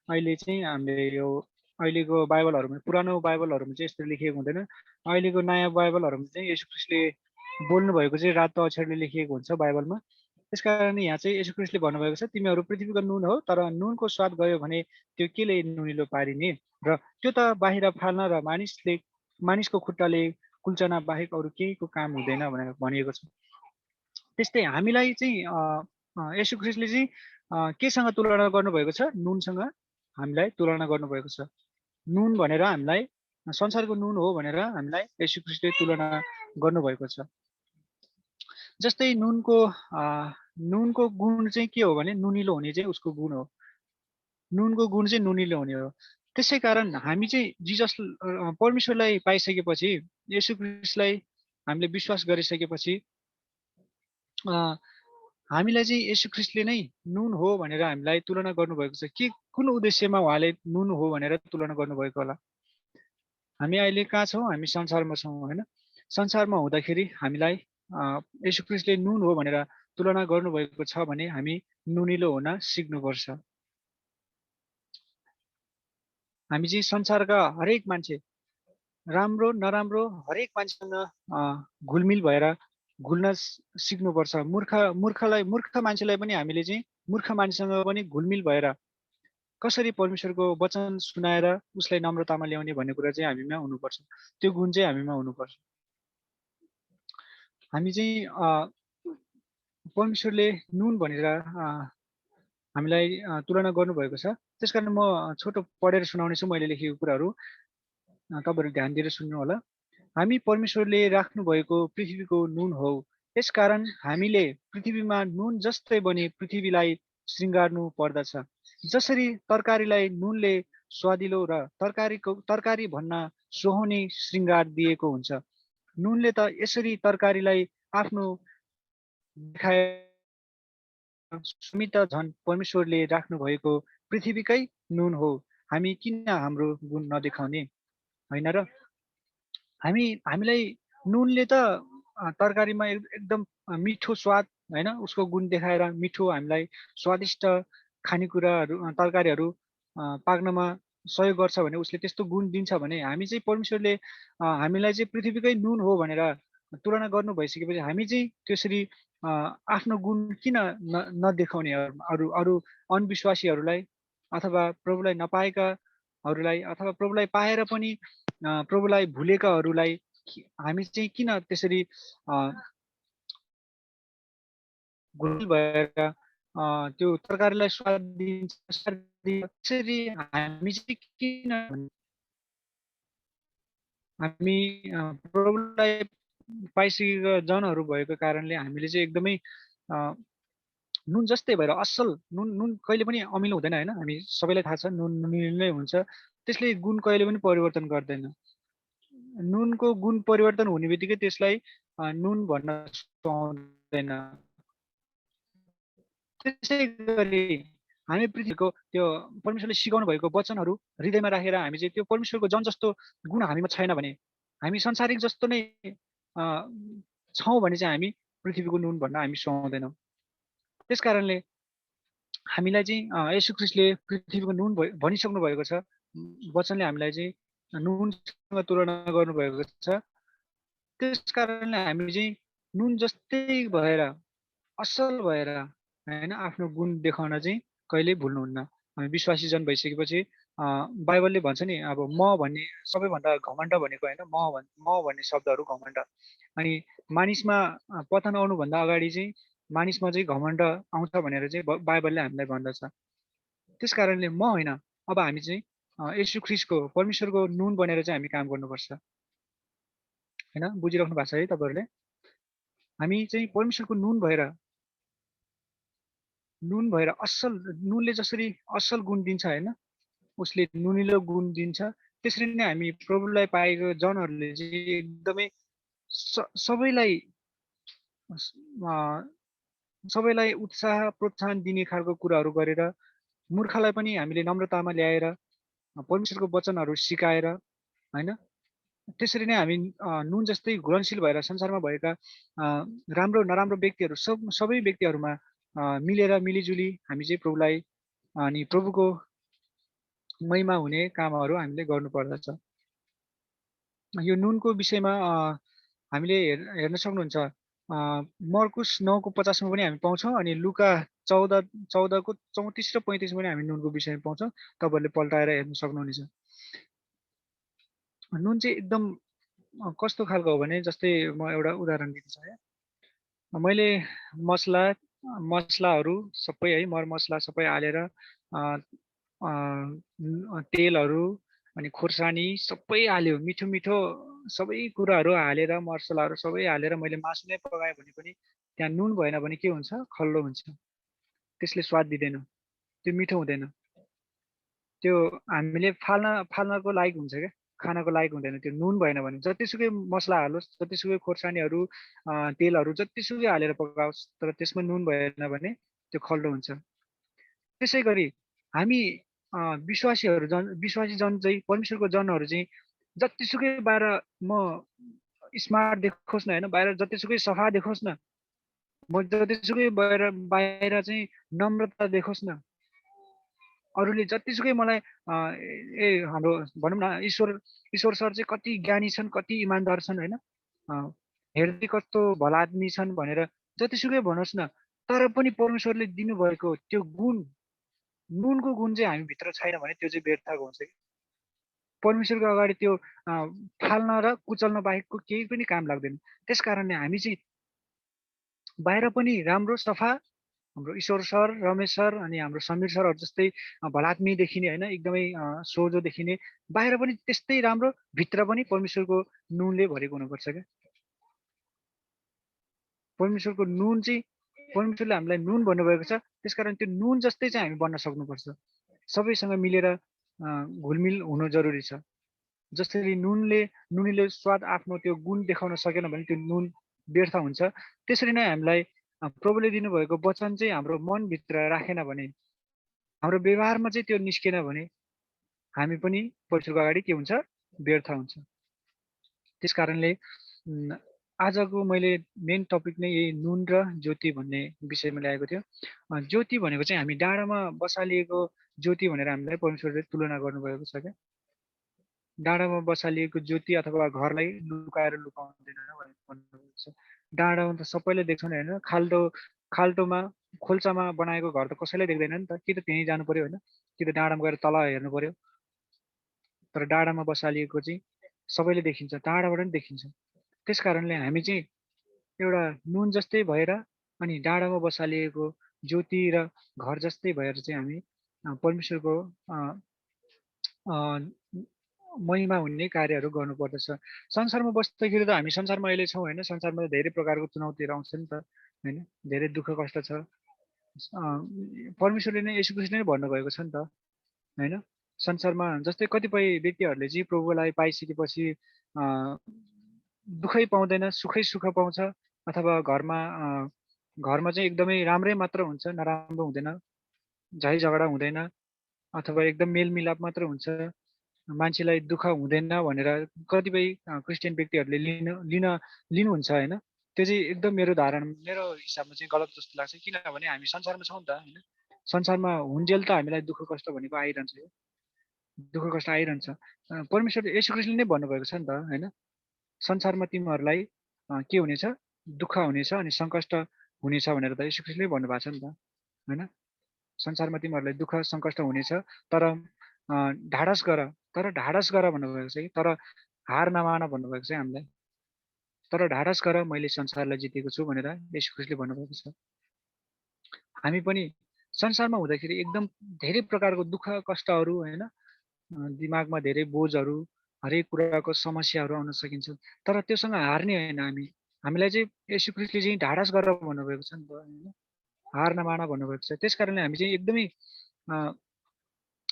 अहिले चाहिँ हामीले यो अहिलेको बाइबलहरूमा, पुरानो बाइबलहरूमा चाहिँ यस्तो लेखिएको हुँदैन। अहिलेको नयाँ बाइबलहरूमा चाहिँ येशू ख्रीष्टले बोल्नु भएको चाहिँ रातो अक्षरले लेखिएको हुन्छ बाइबलमा। त्यसकारण यहाँ चाहिँ येशू ख्रीष्टले भन्नुभएको छ, तिमीहरू पृथ्वीको नुन हो, तर नुनको स्वाद गयो भने त्यो केले नुनिलो पारिने र त्यो त बाहिर फाल्न र मानिसको खुट्टाले कुल्चना बाहेक अरू केहीको काम हुँदैन भनेर भनिएको छ। त्यस्तै हामीलाई चाहिँ येशू ख्रीष्टले चाहिँ केसँग तुलना गर्नुभएको छ? नुनसँग हामीलाई तुलना गर्नुभएको छ। नुन भनेर हामीलाई, संसारको नुन हो भनेर हामीलाई येशू ख्रीष्टले तुलना गर्नुभएको छ। जस्तै नुनको गुण चाहिँ के हो भने नुनिलो हुने चाहिँ उसको गुण हो। नुनको गुण चाहिँ नुनिलो हुने हो। त्यसै कारण हामी चाहिँ जिजस परमेश्वरलाई पाइसकेपछि, येशू ख्रीष्टलाई हामीले विश्वास गरिसकेपछि हामीलाई चाहिँ येशू ख्रीष्टले नै नुन हो भनेर हामीलाई तुलना गर्नुभएको छ। के कुन उद्देश्यमा उहाँले नुन हो भनेर तुलना गर्नुभएको होला? हामी अहिले कहाँ छौँ? हामी संसारमा छौँ होइन। संसारमा हुँदाखेरि हामीलाई येशू ख्रीष्टले नुन हो भनेर तुलना गर्नुभएको छ भने हामी नुनिलो हुन सिक्नुपर्छ। हामी चाहिँ संसारका हरेक मान्छे, राम्रो नराम्रो हरेक मान्छेसँग घुलमिल भएर घुल्न सिक्नुपर्छ। मूर्ख मान्छेलाई पनि हामीले चाहिँ मूर्ख मान्छेसँग पनि घुलमिल भएर कसरी परमेश्वरको वचन सुनाएर उसलाई नम्रतामा ल्याउने भन्ने कुरा चाहिँ हामीमा हुनुपर्छ। त्यो गुण चाहिँ हामीमा हुनुपर्छ। हामी चाहिँ परमेश्वरले नुन भनेर हामीलाई तुलना गर्नुभएको छ। त्यसकारण म छोटो पढेर सुनाउनेछु मैले लेखेको कुराहरू, तपाईँहरू ध्यान दिएर सुन्नु होला। हामी परमेश्वरले राख्नु भएको पृथ्वीको नुन हौ। यसकारण हामीले पृथ्वीमा नुन जस्तै बने पृथ्वीलाई श्रृङ्गार्नु पर्दछ। जसरी तरकारीलाई नुनले स्वादिलो र तरकारी भन्न सुहाउने श्रृङ्गार दिएको हुन्छ, नुनले त यसरी तरकारीलाई आफ्नो देखाए सुमित झन् परमेश्वरले राख्नु भएको पृथ्वीकै नुन हो। हामी किन हाम्रो गुण नदेखाउने, होइन र? हामीलाई नुनले त तरकारीमा एकदम मिठो स्वाद, होइन, उसको गुण देखाएर मिठो हामीलाई स्वादिष्ट खानेकुराहरू तरकारीहरू पाक्नमा सहयोग गर्छ भने, उसले त्यस्तो गुण दिन्छ भने, हामी चाहिँ परमेश्वरले हामीलाई चाहिँ पृथ्वीकै नुन हो भनेर तुलना गर्नु भइसकेपछि हामी चाहिँ त्यसरी आफ्नो गुण किन नदेखाउने अरू अरू अनविश्वासीहरूलाई अथवा प्रभुलाई नपाएकाहरूलाई अथवा प्रभुलाई पाएर पनि प्रभुलाई भुलेकाहरूलाई हामी चाहिँ किन त्यसरी घुल भएर त्यो तरकारीलाई स्वाद दिन्छ? त्यसरी हामी चाहिँ किन हामी प्रभुलाई पाइसकेका जनहरू भएको कारणले हामीले चाहिँ एकदमै नुन जस्तै भएर असल नुन कहिले पनि अमिलो हुँदैन, होइन? हामी सबैलाई थाहा छ नुन नुनिलो नै हुन्छ, त्यसले गुण कहिले पनि परिवर्तन गर्दैन। नुनको गुण परिवर्तन हुने बित्तिकै त्यसलाई नुन भन्न सक्दैन। त्यसै गरी हामी पृथ्वीको त्यो परमेश्वरले सिकाउनु भएको वचनहरू हृदयमा राखेर हामी चाहिँ त्यो परमेश्वरको जन जस्तो गुण हामीमा छैन भने, हामी संसारिक जस्तो नै छौँ भने चाहिँ हामी पृथ्वीको नुन भन्न हामी सुहाउँदैनौँ। त्यस कारणले हामीलाई चाहिँ येशू ख्रीष्टले पृथ्वीको नुन भनिसक्नु भएको छ। वचनले हामीलाई चाहिँ नुनसँग तुलना गर्नुभएको छ। त्यस कारणले हामी चाहिँ नुन जस्तै भएर असल भएर, होइन, आफ्नो गुण देखाउन चाहिँ कहिले भुल्नुहुन्न। हामी विश्वासी जन भइसकेपछि बाइबलले भन्छ नि, अब म भन्ने सबैभन्दा घमण्ड भनेको, होइन, म भन्ने शब्दहरू घमण्ड। अनि मानिसमा पतन आउनुभन्दा अगाडि चाहिँ मानिसमा चाहिँ घमण्ड आउँछ भनेर चाहिँ बाइबलले हामीलाई भन्दछ। त्यस कारणले म होइन, अब हामी चाहिँ येशू ख्रीष्टको परमेश्वरको नुन बनेर चाहिँ हामी काम गर्नुपर्छ, होइन? बुझिराख्नु भएको छ है तपाईँहरूले? हामी चाहिँ परमेश्वरको नुन भएर असल, नुनले जसरी असल गुण दिन्छ, होइन, उसले नुनिलो गुण दिन्छ, त्यसरी नै हामी प्रभुलाई पाएको जनहरूले चाहिँ एकदमै सबैलाई उत्साह प्रोत्साहन दिने खालको कुराहरू गरेर, मूर्खलाई पनि हामीले नम्रतामा ल्याएर परमेश्वरको वचनहरू सिकाएर, होइन, त्यसरी नै हामी नुन जस्तै घुलनशील भएर संसारमा भएका राम्रो नराम्रो व्यक्तिहरू सबै व्यक्तिहरूमा मिलेर मिलिजुली हामी चाहिँ प्रभुलाई अनि प्रभुको महिमा हुने कामहरू हामीले गर्नुपर्दछ। यो नुनको विषयमा हामीले हेर्न सक्नुहुन्छ, मर्कुस 9:50 पनि हामी पाउँछौँ, अनि लुका 14:34 र 35 पनि हामी नुनको विषयमा पाउँछौँ। तपाईँहरूले पल्टाएर हेर्न सक्नुहुनेछ। नुन चाहिँ एकदम कस्तो खालको हो भने, जस्तै म एउटा उदाहरण दिन्छु है। मैले मसलाहरू सबै, है, मरमसला सबै हालेर तेलहरू अनि खोर्सानी सबै हाल्यो, मिठो मिठो सबै कुराहरू हालेर मसलाहरू सबै हालेर मैले मासु नै पकाएँ भने पनि त्यहाँ नुन भएन भने के हुन्छ? खल्लो हुन्छ। त्यसले स्वाद दिँदैन, त्यो मिठो हुँदैन, त्यो हामीले फाल्नको लायक हुन्छ क्या, खानको लायक हुँदैन। त्यो नुन भएन भने जतिसुकै मसला हालोस्, जतिसुकै खोर्सानीहरू तेलहरू जतिसुकै हालेर पकाओस्, तर त्यसमा नुन भएन भने त्यो खल्लो हुन्छ। त्यसै गरी हामी विश्वासी जन चाहिँ, परमेश्वरको जनहरू चाहिँ जतिसुकै बाहिर म स्मार्ट देखोस् न, होइन, बाहिर जतिसुकै सफा देखोस् न, म जतिसुकै बाहिर चाहिँ नम्रता देखोस् न, अरूले जतिसुकै मलाई हाम्रो भनौँ न ईश्वर सर चाहिँ कति ज्ञानी छन्, कति इमान्दार छन्, होइन, हेर्दै कस्तो भला आदमी छन् भनेर जतिसुकै भनोस् न, तर पनि परमेश्वरले दिनुभएको त्यो गुण, नुनको गुण चाहिँ हामी भित्र छैन भने त्यो चाहिँ व्यर्थको हुन्छ कि। परमेश्वरको अगाडि त्यो फाल्न र कुचल्न बाहेकको केही पनि काम लाग्दैन। त्यस कारणले हामी चाहिँ बाहिर पनि राम्रो सफा, हाम्रो ईश्वर सर, रमेश सर अनि हाम्रो समीर सरहरू जस्तै भलात्मी देखिने, होइन, एकदमै सोझो देखिने, बाहिर पनि त्यस्तै राम्रो, भित्र पनि परमेश्वरको नुनले भरेको हुनुपर्छ क्या। परमेश्वरको नुन चाहिँ परमेश्वरले हामीलाई नुन भन्नुभएको छ, त्यसकारण त्यो नुन जस्तै चाहिँ हामी बन्न सक्नुपर्छ। सबैसँग मिलेर घुलमिल हुनु जरुरी छ। जसरी नुनीले स्वाद आफ्नो त्यो गुण देखाउन सकेन भने त्यो नुन व्यर्थ हुन्छ, त्यसरी नै हामीलाई प्रभुले दिनुभएको वचन चाहिँ हाम्रो मनभित्र राखेन भने, हाम्रो व्यवहारमा चाहिँ त्यो निस्केन भने हामी पनि परमेश्वरको अगाडि के हुन्छ, व्यर्थ हुन्छ। त्यस कारणले आजको मैले मेन टपिक नै यही नुन र ज्योति भन्ने विषयमा ल्याएको थियो। ज्योति भनेको चाहिँ हामी डाँडामा बसालिएको ज्योति भनेर हामीलाई परमेश्वरले तुलना गर्नुभएको छ क्या। डाँडामा बसालिएको ज्योति अथवा घरलाई लुकाएर लुकाउँदैन भनेर भन्नुभएको छ। डाँडामा त सबैले देख्छन् होइन, खाल्टोमा खोल्सामा बनाएको घर त कसैलाई देख्दैन नि त, कि त त्यहीँ जानु पर्यो होइन, कि त डाँडामा गएर तल हेर्नु पर्यो। तर डाँडामा बसालिएको चाहिँ सबैले देखिन्छ, टाढाबाट पनि देखिन्छ। त्यस कारणले हामी चाहिँ एउटा नुन जस्तै भएर अनि डाँडामा बसालिएको ज्योति र घर जस्तै भएर चाहिँ हामी परमेश्वरको महिमा हुने कार्यहरू गर्नुपर्दछ। संसारमा बस्दाखेरि त हामी संसारमा अहिले छौँ होइन, संसारमा धेरै प्रकारको चुनौतीहरू आउँछ नि त होइन, धेरै दुःख कष्ट छ। परमेश्वरले नै येशू ख्रीष्टले नै भन्नुभएको छ नि त होइन। संसारमा जस्तै कतिपय व्यक्तिहरूले चाहिँ प्रभुलाई पाइसकेपछि दुःखै पाउँदैन, सुखै सुख पाउँछ, अथवा घरमा चाहिँ एकदमै राम्रै मात्र हुन्छ, नराम्रो हुँदैन, झै झगडा हुँदैन, अथवा एकदम मेलमिलाप मात्र हुन्छ, मान्छेलाई दुःख हुँदैन भनेर कतिपय क्रिस्चियन व्यक्तिहरूले लिनुहुन्छ होइन। त्यो चाहिँ एकदम मेरो हिसाबमा चाहिँ गलत जस्तो लाग्छ। किनभने हामी संसारमा छौँ नि त होइन, संसारमा हुन्जेल त हामीलाई दुःख कष्ट भनेको आइरहन्छ, दुःख कष्ट आइरहन्छ। परमेश्वर येशू ख्रीष्टले नै भन्नुभएको छ नि त होइन, संसारमा तिमीहरूलाई के हुनेछ, दुःख हुनेछ अनि सङ्कष्ट हुनेछ भनेर त येशू ख्रीष्टले भन्नुभएको छ नि त होइन। संसारमा तिमीहरूलाई दुःख सङ्कष्ट हुनेछ, तर ढाडस गर भन्नुभएको छ कि, तर हार नमान भन्नुभएको छ हामीलाई। तर ढाडस गर, मैले संसारलाई जितेको छु भनेर येशू ख्रीष्टले भन्नुभएको छ। हामी पनि संसारमा हुँदाखेरि एकदम धेरै प्रकारको दुःख कष्टहरू होइन, दिमागमा धेरै बोझहरू, हरेक कुराको समस्याहरू आउन सकिन्छ, तर त्योसँग हार्ने होइन। हामीलाई चाहिँ येशू ख्रीष्टले चाहिँ ढाडस गरेर भन्नुभएको छ नि त होइन, हार नमान भन्नुभएको छ। त्यस कारणले हामी चाहिँ एकदमै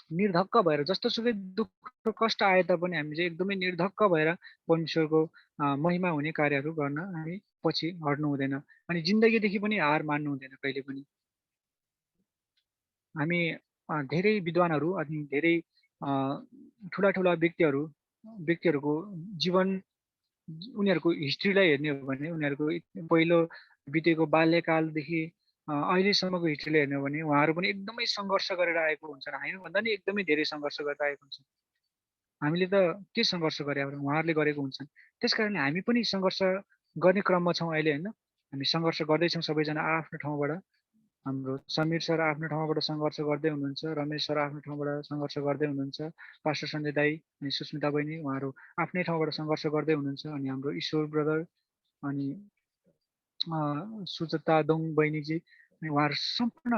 निर्धक्क भएर, जस्तोसुकै दुःख कष्ट आए तापनि हामी चाहिँ एकदमै निर्धक्क भएर परमेश्वरको महिमा हुने कार्यहरू गर्न हामी पछि हट्नु हुँदैन, अनि जिन्दगीदेखि पनि हार मान्नु हुँदैन कहिले पनि। हामी धेरै विद्वानहरू अनि धेरै ठुला व्यक्तिहरूको जीवन, उनीहरूको हिस्ट्रीलाई हेर्ने हो भने, उनीहरूको पहिलो बितेको बाल्यकालदेखि अहिलेसम्मको हिस्ट्रीलाई हेर्ने हो भने उहाँहरू पनि एकदमै सङ्घर्ष गरेर आएको हुन्छन्, हामीभन्दा नि एकदमै धेरै सङ्घर्ष गरेर आएको हुन्छ। हामीले त के सङ्घर्ष गरे अब, उहाँहरूले गरेको हुन्छन्। त्यस कारणले हामी पनि सङ्घर्ष गर्ने क्रममा छौँ अहिले होइन। हामी सङ्घर्ष गर्दैछौँ सबैजना आफ्नो ठाउँबाट। हाम्रो समीर सर आफ्नो ठाउँबाट सङ्घर्ष गर्दै हुनुहुन्छ, रमेश सर आफ्नो ठाउँबाट सङ्घर्ष गर्दै हुनुहुन्छ, पास्टर सञ्जय दाई अनि सुस्मिता बहिनी उहाँहरू आफ्नै ठाउँबाट सङ्घर्ष गर्दै हुनुहुन्छ, अनि हाम्रो ईश्वर ब्रदर अनि सुचता दोङ बहिनीजी, अनि उहाँहरू सम्पूर्ण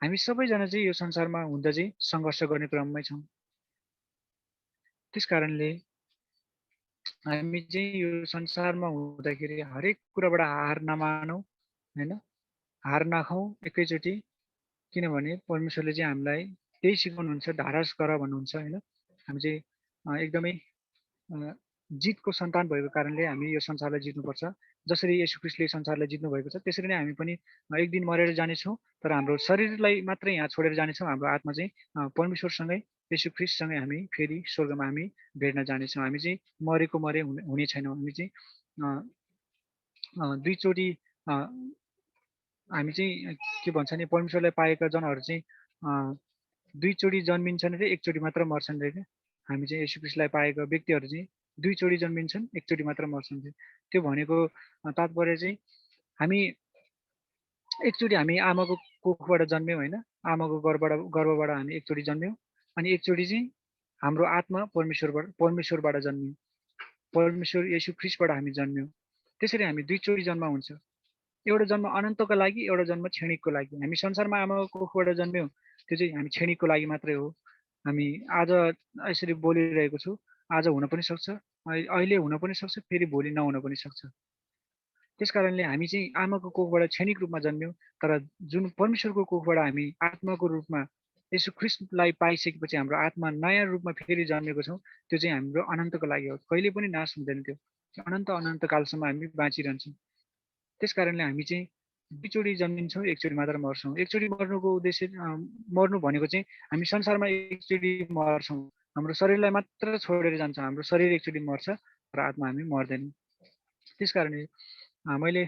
हामी सबैजना चाहिँ यो संसारमा हुँदा चाहिँ सङ्घर्ष गर्ने क्रममै छौँ। त्यस कारणले हामी चाहिँ यो संसारमा हुँदाखेरि हरेक कुराबाट हार नमानौँ होइन, हार नखाउँ एकैचोटि। किनभने परमेश्वरले चाहिँ हामीलाई त्यही सिकाउनुहुन्छ, ढाडस गर भन्नुहुन्छ होइन। हामी चाहिँ एकदमै जितको सन्तान भएको कारणले हामी यो संसारलाई जित्नुपर्छ। जसरी येशू ख्रीष्टले संसारलाई जित्नु भएको छ त्यसरी नै हामी पनि एक दिन मरेर जानेछौँ, तर हाम्रो शरीरलाई मात्रै यहाँ छोडेर जानेछौँ, हाम्रो आत्मा चाहिँ परमेश्वरसँगै येशू ख्रीष्टसँगै हामी फेरि स्वर्गमा हामी भेट्न जानेछौँ। हामी चाहिँ मरेको हुने छैनौँ। हामी चाहिँ दुईचोटि हामी चाहिँ के भन्छ नि, परमेश्वरलाई पाएका जनहरू चाहिँ दुईचोटि जन्मिन्छन् रे, एकचोटि मात्र मर्छन् रे क्या। हामी चाहिँ येशू ख्रीष्टलाई पाएका व्यक्तिहरू चाहिँ दुईचोटि जन्मिन्छन्, एकचोटि मात्र मर्छन् रे। त्यो भनेको तात्पर्य चाहिँ हामी एकचोटि हामी आमाको कोखबाट जन्म्यौँ होइन, आमाको गर्भबाट हामी एकचोटि जन्म्यौँ, अनि एकचोटि चाहिँ हाम्रो आत्मा परमेश्वरबाट जन्म्यौँ, परमेश्वर येशू ख्रीष्टबाट हामी जन्म्यौँ। त्यसरी हामी दुईचोटि जन्म हुन्छ। एउटा जन्म अनन्तको लागि, एउटा जन्म क्षणिकको लागि। हामी संसारमा आमाको कोखबाट जन्म्यौँ, त्यो चाहिँ हामी क्षणिकको लागि मात्रै हो। हामी आज यसरी बोलिरहेको छु, आज हुन पनि सक्छ, अहिले हुन पनि सक्छ, फेरि भोलि नहुन पनि सक्छ। त्यस कारणले हामी चाहिँ आमाको कोखबाट क्षणिक रूपमा जन्म्यौँ, तर जुन परमेश्वरको कोखबाट हामी आत्माको रूपमा यसु ख्रीष्टलाई पाइसकेपछि हाम्रो आत्मा नयाँ रूपमा फेरि जन्मेको छौँ, त्यो चाहिँ हाम्रो अनन्तको लागि हो। कहिले पनि नाश हुँदैन त्यो, अनन्त कालसम्म हामी बाँचिरहन्छौँ। त्यस कारणले हामी चाहिँ दुईचोटि जन्मिन्छौँ, एकचोटि मात्र मर्छौँ। एकचोटि मर्नुको उद्देश्य मर्नु भनेको चाहिँ हामी संसारमा एकचोटि मर्छौँ, हाम्रो शरीरलाई मात्र छोडेर जान्छ, हाम्रो शरीर एकचोटि मर्छ र आत्मा हामी मर्दैनौँ। त्यस कारणले मैले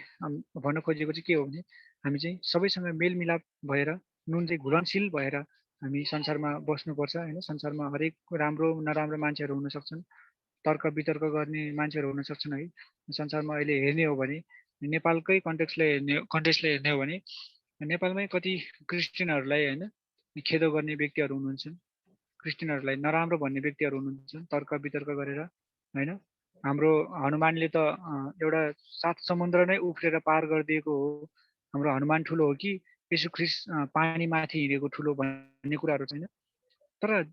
भन्न खोजेको चाहिँ के हो भने हामी चाहिँ सबैसँग मेलमिलाप भएर नुन चाहिँ घुलनशील भएर हामी संसारमा बस्नुपर्छ होइन। संसारमा हरेक राम्रो नराम्रो मान्छेहरू हुन सक्छन्, तर्क वितर्क गर्ने मान्छेहरू हुन सक्छन् है। संसारमा अहिले हेर्ने हो भने नेपालकै कन्टेक्स्टले हेर्ने हो भने नेपालमै कति क्रिस्चियनहरूलाई होइन खेदो गर्ने व्यक्तिहरू हुनुहुन्छ, क्रिस्चियनहरूलाई नराम्रो भन्ने व्यक्तिहरू हुनुहुन्छ तर्क वितर्क गरेर होइन। हाम्रो हनुमानले त एउटा 7 समुद्र नै उफ्रेर पार गरिदिएको हो। हाम्रो हनुमान ठुलो हो कि यसु ख्रीष्ट पानी माथि हिँडेको ठुलो भन्ने कुराहरू छैन। तर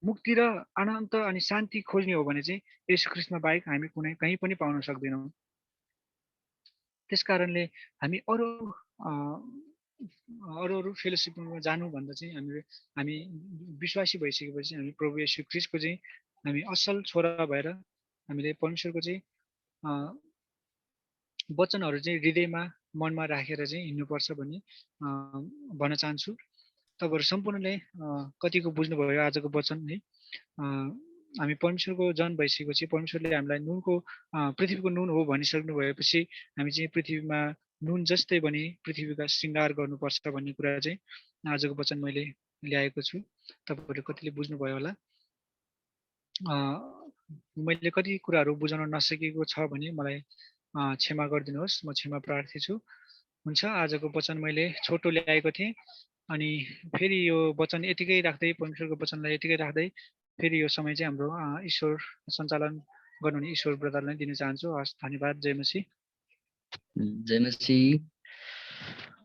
मुक्ति र अनन्त अनि शान्ति खोज्ने हो भने चाहिँ यसु ख्रीष्टमा बाहेक हामी कहीँ पनि पाउन सक्दैनौँ। त्यस कारणले हामी अरू फेलोसिपमा जानुभन्दा चाहिँ हामी विश्वासी भइसकेपछि हामी प्रभु येशू ख्रीष्टको चाहिँ हामी असल छोरा भएर हामीले परमेश्वरको चाहिँ वचनहरू चाहिँ हृदयमा मनमा राखेर चाहिँ हिँड्नुपर्छ भन्ने भन्न चाहन्छु। तपाईँहरू सम्पूर्णले कतिको बुझ्नुभयो आजको वचन है। हामी परमेश्वरको जन भइसकेपछि परमेश्वरले हामीलाई नुनको पृथ्वीको नुन हो भनिसक्नु भएपछि हामी चाहिँ पृथ्वीमा नुन जस्तै बनी पृथ्वीका श्रृङ्गार गर्नुपर्छ भन्ने कुरा चाहिँ आजको वचन मैले ल्याएको छु। तपाईँहरूले कतिले बुझ्नुभयो होला। मैले कति कुराहरू बुझाउन नसकेको छ भने मलाई क्षमा गरिदिनुहोस्, म क्षमा प्रार्थी छु। हुन्छ, आजको वचन मैले छोटो ल्याएको थिएँ अनि फेरि यो वचन यतिकै राख्दै परमेश्वरको वचनलाई यतिकै राख्दै फेरि यो समय चाहिँ हाम्रो ईश्वर सञ्चालन गर्नुहुने ईश्वर ब्रदरलाई दिन चाहन्छु। हस्, धन्यवाद। जय मसीह। जय मसीह।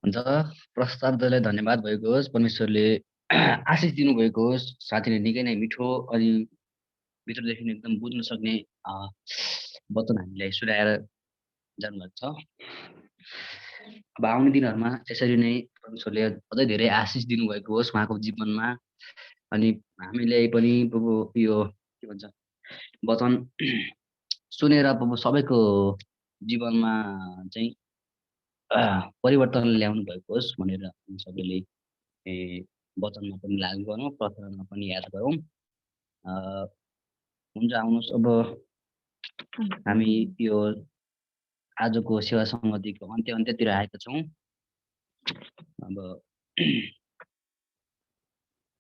हुन्छ, प्रस्तावलाई धन्यवाद भएको होस्, परमेश्वरले आशिष दिनुभएको होस्। साथीले निकै नै मिठो अनि भित्रदेखि एकदम बुझ्न सक्ने वचन हामीलाई सुनाएर जानुभएको छ। अब आउने दिनहरूमा यसरी नै परमेश्वरले अझै धेरै आशिष दिनुभएको होस् उहाँको जीवनमा। अनि हामीले पनि प्रभु यो के भन्छ वचन सुनेर प्रभु सबैको जीवनमा चाहिँ परिवर्तन ल्याउनु भएको होस् भनेर सबैले वचनमा पनि लागु गरौँ, प्रार्थनामा पनि याद गरौँ। हुन्छ, आउनुहोस् अब हामी यो आजको सेवा सङ्गतिको अन्त्यतिर आएका छौँ। अब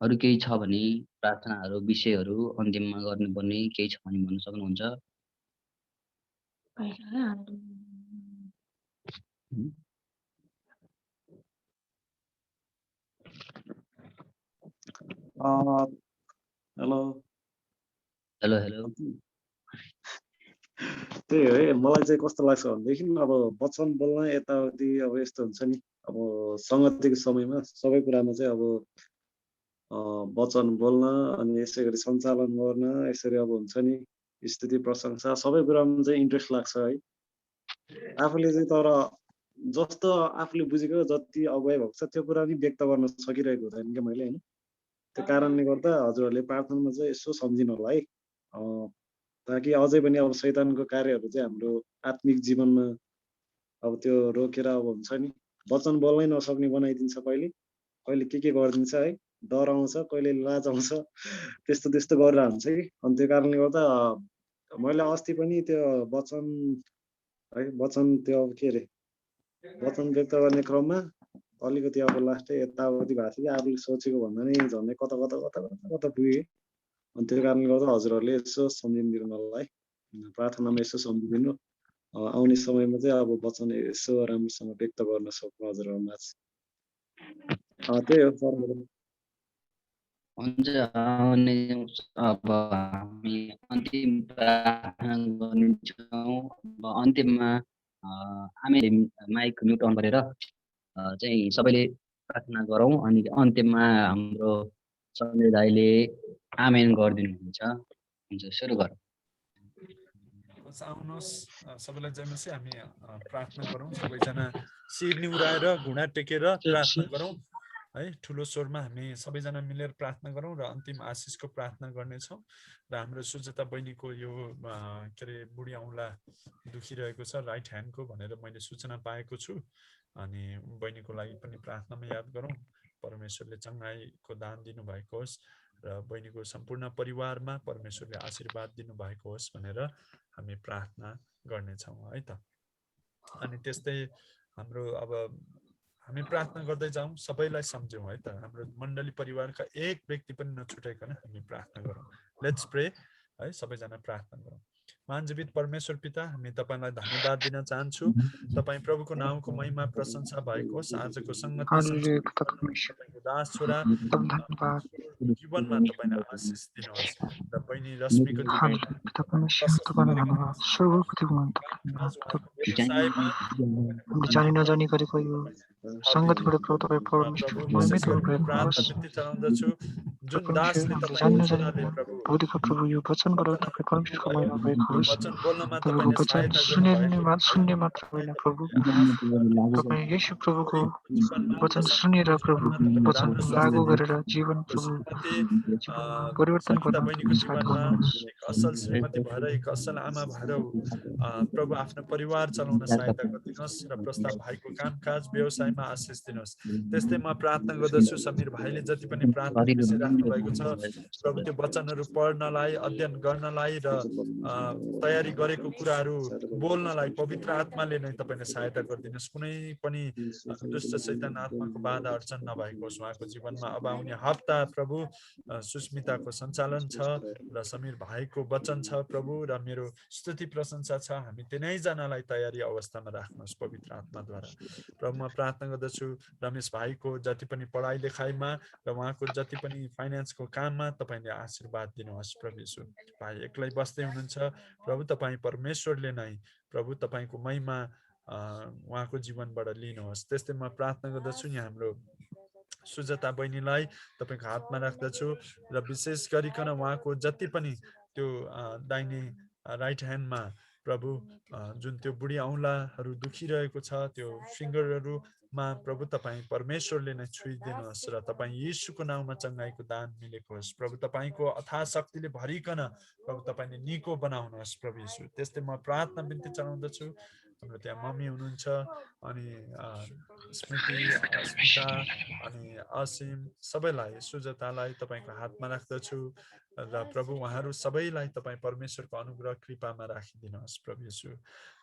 अरू केही छ भने प्रार्थनाहरू विषयहरू अन्तिममा गर्नुपर्ने केही छ भने भन्न सक्नुहुन्छ। Hello hello hello. त्यही हो है, मलाई चाहिँ कस्तो लाग्छ भनेदेखि अब वचन बोल्न यताउति अब यस्तो हुन्छ नि, अब सङ्गतिको समयमा सबै कुरामा चाहिँ अब वचन बोल्न अनि यसै गरी सञ्चालन गर्न यसरी अब हुन्छ नि स्तुति प्रशंसा सबै कुरामा चाहिँ इन्ट्रेस्ट लाग्छ है आफूले चाहिँ। तर जस्तो आफूले बुझेको जति अगुवाई भएको छ त्यो कुरा पनि व्यक्त गर्न सकिरहेको हुँदैन क्या मैले होइन। त्यो कारणले गर्दा हजुरहरूले प्रार्थनामा चाहिँ यसो सम्झिनु होला है, ताकि अझै पनि अब शैतानको कार्यहरू चाहिँ हाम्रो आत्मिक जीवनमा अब त्यो रोकेर अब हुन्छ नि वचन बोल्नै नसक्ने बनाइदिन्छ, कहिले कहिले के गरिदिन्छ है, डर आउँछ, कहिले लाज आउँछ, त्यस्तो गरेर हुन्छ कि। अनि त्यो कारणले गर्दा मैले अस्ति पनि त्यो वचन त्यो अब के अरे वचन व्यक्त गर्ने क्रममा अलिकति अब लास्टै यताउति भएको थियो कि आफूले सोचेको भन्दा नै झन्डै कता पुगे। अनि त्यो कारणले गर्दा हजुरहरूले यसो सम्झिदिनु होला है, प्रार्थनामा यसो सम्झिदिनु, आउने समयमा चाहिँ अब वचन यसो राम्रोसँग व्यक्त गर्न सक्नु हजुरहरूमा। त्यही हो सर। हुन्छ, अब हामी अन्तिम प्रार्थना गर्नेछौँ। अन्तिममा हामीले माइक म्युट अन गरेर चाहिँ सबैले प्रार्थना गरौँ अनि अन्तिममा हाम्रो सञ्जय दाइले आमेन गरिदिनुहुन्छ। हुन्छ, सुरु गरौँ। आउनुहोस् सबैलाई जयमसी हामी प्रार्थना गरौँ सबैजना शिर निहुराएर घुँडा टेकेर प्रार्थना गरौँ है ठुलो स्वरमा हामी सबैजना मिलेर प्रार्थना गरौँ र अन्तिम आशिषको प्रार्थना गर्नेछौँ र हाम्रो सुजाता बहिनीको यो के अरे बुढी औँला दुखिरहेको छ राइट ह्यान्डको भनेर मैले सूचना पाएको छु अनि बहिनीको लागि पनि प्रार्थनामा याद गरौँ परमेश्वरले चङ्गाईको दान दिनुभएको होस् र बहिनीको सम्पूर्ण परिवारमा परमेश्वरले आशीर्वाद दिनुभएको होस् भनेर हामी प्रार्थना गर्नेछौँ है त अनि त्यस्तै हाम्रो अब हामी प्रार्थना गर्दै जाउँ सबैलाई सम्झौँ है त हाम्रो मण्डली परिवारका एक व्यक्ति पनि नछुटाइकन हामी प्रार्थना गरौँ लेट्स प्रे है सबैजना प्रार्थना गरौँ महाजीवित परमेश्वर पिता हामी तपाईँलाई धन्यवाद दिन चाहन्छु तपाईँ प्रभुको नामको महिमा प्रशंसा भएको होस् आजको संगति तपाईँको दास छोरा जीवनमा तपाईँले आशिष दिनुहोस् र बहिनी रश्मिको जानी नजानी गरेको यो संगतिबाट प्रभु तपाईँ चढाउँदछु जुन दासले बुद्धिको प्रभु यो वचनबाट तपाईँ परमेश्वरको महिमा भएको होस् तपाईँको वचन सुन्ने मात्र होइन प्रभु तपाईँ येशू प्रभुको वचन सुनेर प्रभु वचन लागू गरेर जीवन प्रभु परिवर्तन असल श्रीमती भएर एक असल आमा भएर प्रभु आफ्नो परिवार चलाउन सहायता गरिदिनुहोस् र प्रस्ताव भाइको कामकाज व्यवसायमा आशिष दिनुहोस् त्यस्तै म प्रार्थना गर्दछु समीर भाइले जति पनि प्रार्थना राख्नु भएको छ प्रभु त्यो वचनहरू पढ्नलाई अध्ययन गर्नलाई र तयारी गरेको कुराहरू बोल्नलाई पवित्र आत्माले नै तपाईँले सहायता गरिदिनुहोस् कुनै पनि दुष्ट शैतान आत्माको बाधा अडचन नभएको होस् उहाँको जीवनमा अब आउने हप्ता प्रभु सुस्मिताको सञ्चालन छ र समीर भाइको वचन छ प्रभु र मेरो स्तुति प्रशंसा छ हामी तिनैजनालाई तयारी अवस्थामा राख्नुहोस् पवित्र आत्माद्वारा प्रभु म प्रार्थना गर्दछु रमेश भाइको जति पनि पढाइ लेखाइमा र उहाँको जति पनि फाइनेन्सको काममा तपाईँले आशीर्वाद दिनुहोस् प्रभु यीशु भाइ एक्लै बस्दै हुनुहुन्छ प्रभु तपाईँ परमेश्वरले नै प्रभु तपाईँको महिमा उहाँको जीवनबाट लिनुहोस् त्यस्तै म प्रार्थना गर्दछु यहाँ हाम्रो सुजाता बहिनीलाई तपाईँको हातमा राख्दछु र विशेष गरिकन उहाँको जति पनि त्यो दाहिने राइट ह्यान्डमा प्रभु जुन त्यो बुढी औँलाहरू दुखिरहेको छ त्यो फिङ्गरहरूमा प्रभु तपाईँ परमेश्वरले नै छुइदिनुहोस् र तपाईँ यीशुको नाउँमा चङ्गाईको दान मिलेको होस् प्रभु तपाईँको अथाह शक्तिले भरिकन प्रभु तपाईँले निको बनाउनुहोस् प्रभु यीशु त्यस्तै म प्रार्थना बिन्ती चढाउँदछु हाम्रो त्यहाँ मम्मी हुनुहुन्छ अनि स्मृति अस्मिता अनि असीम सबैलाई सुजातालाई तपाईँको हातमा राख्दछु र प्रभु उहाँहरू सबैलाई तपाईँ परमेश्वरको अनुग्रह कृपामा राखिदिनुहोस् प्रभु यीशु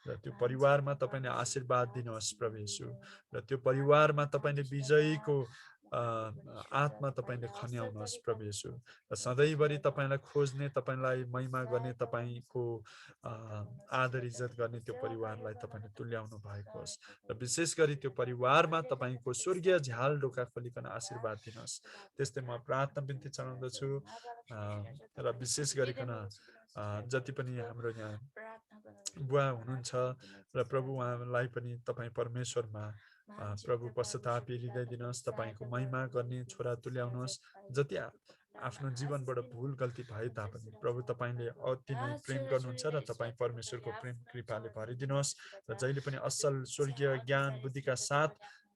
र त्यो परिवारमा तपाईँले आशीर्वाद दिनुहोस् प्रभु यीशु र त्यो परिवारमा तपाईँले विजयीको आत्मा तपाईँले खन्याउनुहोस् प्रभु यीशु र सधैँभरि तपाईँलाई खोज्ने तपाईँलाई महिमा गर्ने तपाईँको आदर इज्जत गर्ने त्यो परिवारलाई तपाईँले तुल्याउनु भएको होस् र विशेष गरी त्यो परिवारमा तपाईँको स्वर्गीय झ्याल ढोका खोलिकन आशीर्वाद दिनुहोस् त्यस्तै म प्रार्थना बिन्ती चढाउँदछु र विशेष गरिकन जति पनि हाम्रो यहाँ बुवा हुनुहुन्छ र प्रभु उहाँलाई पनि तपाईँ परमेश्वरमा प्रभु पश्चाताप हृदय दिनुहोस् तपाईँको महिमा गर्ने छोरा तुल्याउनुहोस् जति आफ्नो जीवनबाट भुल गल्ती भए तापनि प्रभु तपाईँले अति नै प्रेम गर्नुहुन्छ र तपाईँ परमेश्वरको प्रेम कृपाले भरिदिनुहोस् र जहिले पनि असल स्वर्गीय ज्ञान बुद्धिका साथ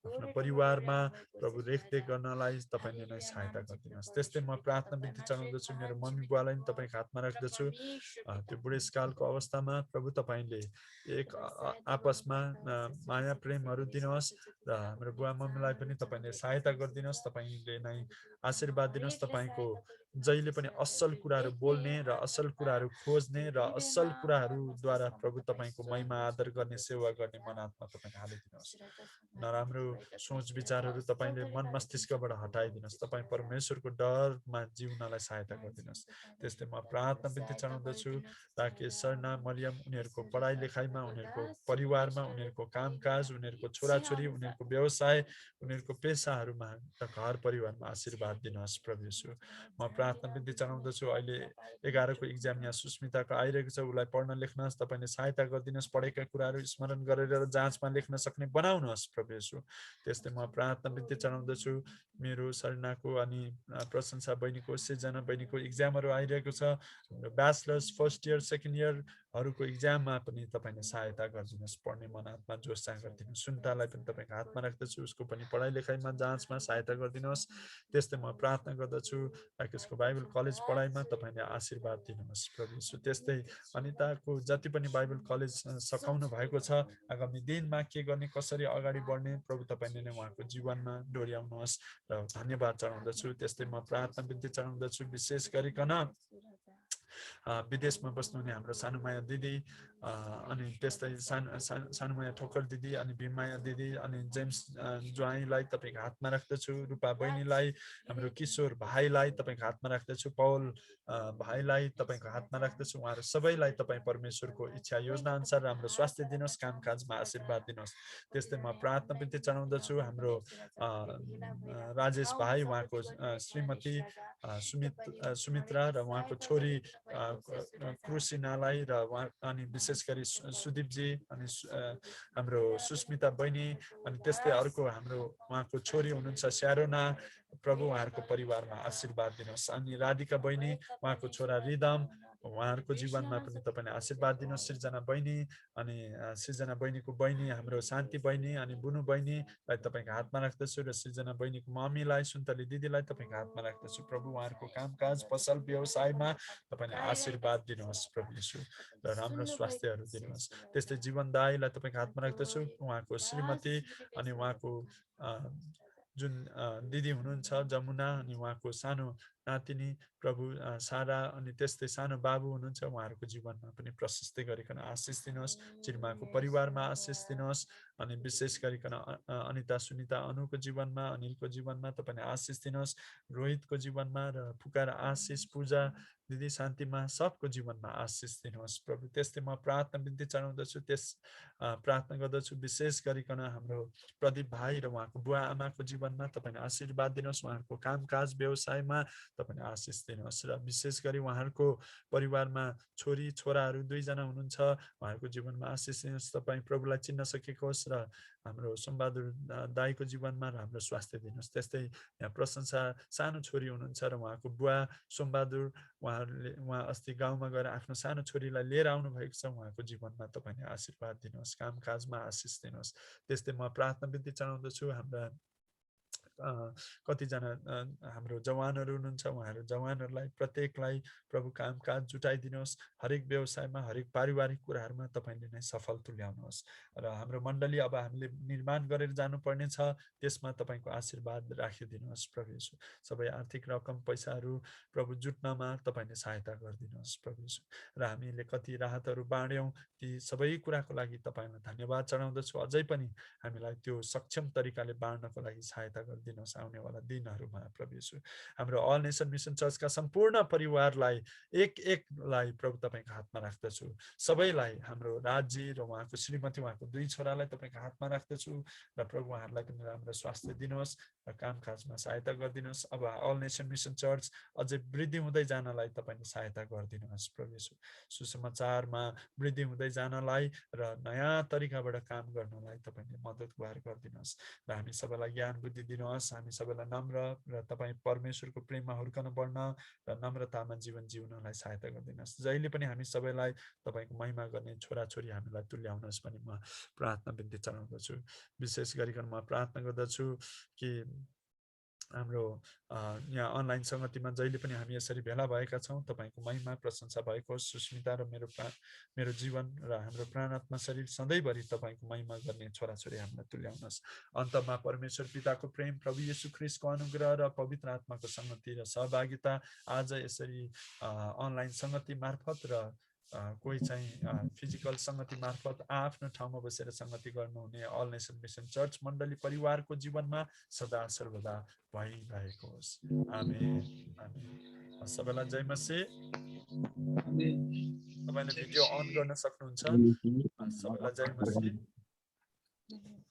आफ्नो परिवारमा प्रभु रेखदेख गर्नलाई तपाईँले नै सहायता गरिदिनुहोस् त्यस्तै म प्रार्थना बिन्ती चढाउँदछु मेरो मम्मी बुवालाई पनि तपाईँको हातमा राख्दछु त्यो बुढेसकालको अवस्थामा प्रभु तपाईँले एक आपसमा माया प्रेमहरू दिनुहोस् र हाम्रो बुवा मम्मीलाई पनि तपाईँले सहायता गरिदिनुहोस् तपाईँले नै आशीर्वाद दिनुहोस् तपाईँको जहिले पनि असल कुराहरू बोल्ने र असल कुराहरू खोज्ने र असल कुराहरूद्वारा प्रभु तपाईँको महिमा आदर गर्ने सेवा गर्ने मन आत्मा तपाईँले हालिदिनुहोस् नराम्रो सोच विचारहरू तपाईँले मन मस्तिष्कबाट हटाइदिनुहोस् तपाईँ परमेश्वरको डरमा जिउनलाई सहायता गरिदिनुहोस् त्यस्तै म प्रार्थना बिन्ती चढाउँदछु ताकि सरना मरियम उनीहरूको पढाइ लेखाइमा उनीहरूको परिवारमा उनीहरूको कामकाज उनीहरूको छोराछोरी उनीहरूको व्यवसाय उनीहरूको पेसाहरूमा र घर परिवारमा आशीर्वाद दिनुहोस् प्रभु यीशु म प्रार्थना बिन्ती चढाउँदछु अहिले 11 को एक्जाम यहाँ सुस्मिताको आइरहेको छ उसलाई पढ्न लेख्न तपाईले सहायता गरिदिनुहोस् पढेका कुराहरू स्मरण गरेर जाँचमा लेख्न सक्ने बनाउनुहोस् प्रभु येशू त्यस्तै म प्रार्थना बिन्ती चढाउँदछु मेरो सरिनाको अनि प्रशंसा बहिनीको सृजना बहिनीको एक्जामहरू आइरहेको छ ब्याचलर्स फर्स्ट इयर सेकेन्ड इयरहरूको एक्जाममा पनि तपाईले सहायता गरिदिनुहोस् पढ्ने मन हातमा जोस गरिदिनुहोस् सुन्तालाई पनि तपाईको हातमा राख्दछु उसको पनि पढाइ लेखाइमा जाँचमा सहायता गरिदिनुहोस् त्यस्तै म प्रार्थना गर्दछु राकेशको बाइबल कलेज पढाइमा तपाईले आशीर्वाद दिनुहोस् प्रभु येशू त्यस्तै अनिताको जति पनि बाइबल कलेज सकाउनु भएको छ आगामी दिनमा के गर्ने कसरी अगाडि बढ्ने प्रभु तपाईले नै उहाँको जीवनमा डोर्याउनुहोस् र धन्यवाद चढाउँदछु त्यस्तै म प्रार्थना बिन्ती चढाउँदछु विशेष गरिकन विदेशमा बस्नुहुने हाम्रो सानुमाया दिदी अनि त्यस्तै सानुमाया ठोकर दिदी अनि भीममाया दिदी अनि जेम्स ज्वाइँलाई तपाईको हातमा राख्दछु रूपा बहिनीलाई हाम्रो किशोर भाइलाई तपाईको हातमा राख्दछु पौल भाइलाई तपाईको हातमा राख्दछु उहाँहरू सबैलाई तपाईँ परमेश्वरको इच्छा योजना अनुसार राम्रो स्वास्थ्य दिनुहोस् कामकाजमा आशीर्वाद दिनुहोस् त्यस्तै म प्रार्थना बिन्ती चढाउँदछु हाम्रो राजेश भाइ उहाँको श्रीमती सुमित्रा र उहाँको छोरी क्रुसिनालाई र उहाँ अनि विशेष गरी सुदीपजी अनि हाम्रो सुस्मिता बहिनी अनि त्यस्तै अर्को हाम्रो उहाँको छोरी हुनुहुन्छ स्यारोना प्रभु उहाँहरूको परिवारमा आशीर्वाद दिनुहोस् अनि राधिका बहिनी उहाँको छोरा रिदम उहाँहरूको जीवनमा पनि तपाईले आशीर्वाद दिनुहोस् सृजना बहिनी अनि सृजना बहिनीको बहिनी हाम्रो शान्ति बहिनी अनि बुनु बहिनीलाई तपाईको हातमा राख्दछु र सृजना बहिनीको मम्मीलाई सुन्तली दिदीलाई तपाईको हातमा राख्दछु प्रभु उहाँहरूको कामकाज पसल व्यवसायमा तपाईले आशीर्वाद दिनुहोस् प्रभु येशू र राम्रो स्वास्थ्यहरू दिनुहोस् त्यस्तै जीवनदायीलाई तपाईको हातमा राख्दछु उहाँको श्रीमती अनि उहाँको जुन दिदी हुनुहुन्छ जमुना अनि उहाँको सानो नातिनी प्रभु सारा अनि त्यस्तै सानो बाबु हुनुहुन्छ उहाँहरूको जीवनमा पनि प्रशस्तै गरिकन आशिष दिनुहोस् चिर्माको परिवारमा आशिष दिनुहोस् अनि विशेष गरिकन अनिता सुनिता अनुको जीवनमा अनिलको जीवनमा तपाईले आशिष दिनुहोस् रोहितको जीवनमा र पुकार आशिष पूजा दिदी शान्तिमा सबको जीवनमा आशिष दिनुहोस् प्रभु त्यस्तै म प्रार्थना बिन्ती चढाउँदछु प्रार्थना गर्दछु विशेष गरिकन हाम्रो प्रदीप भाइ र उहाँको बुवा आमाको जीवनमा तपाईले आशीर्वाद दिनुहोस् उहाँहरूको कामकाज व्यवसायमा तपाईले आशिष दिनुहोस् र विशेष गरी उहाँहरूको परिवारमा छोरी छोराहरू 2 जना हुनुहुन्छ उहाँहरूको जीवनमा आशिष दिनुहोस् तपाईँ प्रभुलाई चिन्न सकेको होस् र हाम्रो सोमबहादुर दाईको जीवनमा र हाम्रो स्वास्थ्य दिनुहोस् त्यस्तै यहाँ प्रशंसा सानो छोरी हुनुहुन्छ र उहाँको बुवा सोमबहादुर उहाँ अस्ति गाउँमा गएर आफ्नो सानो छोरीलाई लिएर आउनु भएको छ उहाँको जीवनमा तपाईले आशीर्वाद दिनुहोस् कामकाजमा आशिष दिनुहोस् त्यस्तै म प्रार्थना बिन्ती चढाउँदछु हाम्रा कतिजना हाम्रो जवानहरू हुनुहुन्छ उहाँहरू जवानहरूलाई प्रत्येकलाई प्रभु कामकाज जुटाइदिनुहोस् हरेक व्यवसायमा हरेक पारिवारिक कुराहरूमा तपाईले नै सफल तुल्याउनुहोस् र हाम्रो मण्डली अब हामीले निर्माण गरेर जानुपर्ने छ त्यसमा तपाईको आशीर्वाद राखिदिनुहोस् प्रभु येशू सबै आर्थिक रकम पैसाहरू प्रभु जुट्नमा तपाईले सहायता गरिदिनुहोस् प्रभु येशू र हामीले कति राहतहरू बाँड्यौं ती सबै कुराको लागि तपाईलाई धन्यवाद चढाउँदछु अझै पनि हामीलाई त्यो सक्षम तरिकाले बाँड्नको लागि सहायता दिनुहोस् आउनेवाला दिनहरूमा प्रभु येशू हाम्रो अल नेसन मिसन चर्चका सम्पूर्ण परिवारलाई एकलाई प्रभु तपाईको हातमा राख्दछु सबैलाई हाम्रो राज्य र उहाँको श्रीमती उहाँको 2 छोरालाई तपाईको हातमा राख्दछु र प्रभु उहाँहरूलाई पनि राम्रो स्वास्थ्य दिनुहोस् र कामकाजमा सहायता गरिदिनुहोस् अब अल नेसन मिसन चर्च अझै वृद्धि हुँदै जानलाई तपाईले सहायता गरिदिनुहोस् प्रभु येशू सुसमाचारमा वृद्धि हुँदै जानलाई र नयाँ तरिकाबाट काम गर्नलाई तपाईले मद्दत गरिदिनुहोस् र हामी सबैलाई ज्ञान बुद्धि दिनुहोस् हामी सबैलाई नम्र र तपाईँ परमेश्वरको प्रेममा हुर्कन बढ्न र नम्रतामा जीवन जिउनलाई सहायता गरिदिनुहोस् जहिले पनि हामी सबैलाई तपाईको महिमा गर्ने छोराछोरी हामीलाई तुल्याउनुहोस् भनी म प्रार्थना बिन्ती चढाउँदछु विशेष गरिकन म प्रार्थना गर्दछु कि हाम्रो यहाँ अनलाइन संगतिमा जहिले पनि हामी यसरी भेला भएका छौं तपाईको महिमा प्रशंसा भएको सुस्मिता र मेरो जीवन र हाम्रो प्राणात्मा शरीर सधैँभरि तपाईको महिमा गर्ने छोराछोरी हामीलाई तुल्याउनुहोस् अन्तमा परमेश्वर पिताको प्रेम प्रभु येशू ख्रीष्टको अनुग्रह र पवित्र आत्माको संगति र सहभागिता आज यसरी अनलाइन संगति मार्फत र कोही चाहिँ फिजिकल संगति मार्फत आफ्नो ठाउँमा बसेर संगति गर्नुहुने अल नेसन मिसन चर्च मण्डली परिवारको जीवनमा सदा सर्वदा भइरहेको होस् आमेन आमेन सबैलाई जय मसीह तपाईले भिडियो अन गर्न सक्नुहुन्छ सबैलाई जय मसीह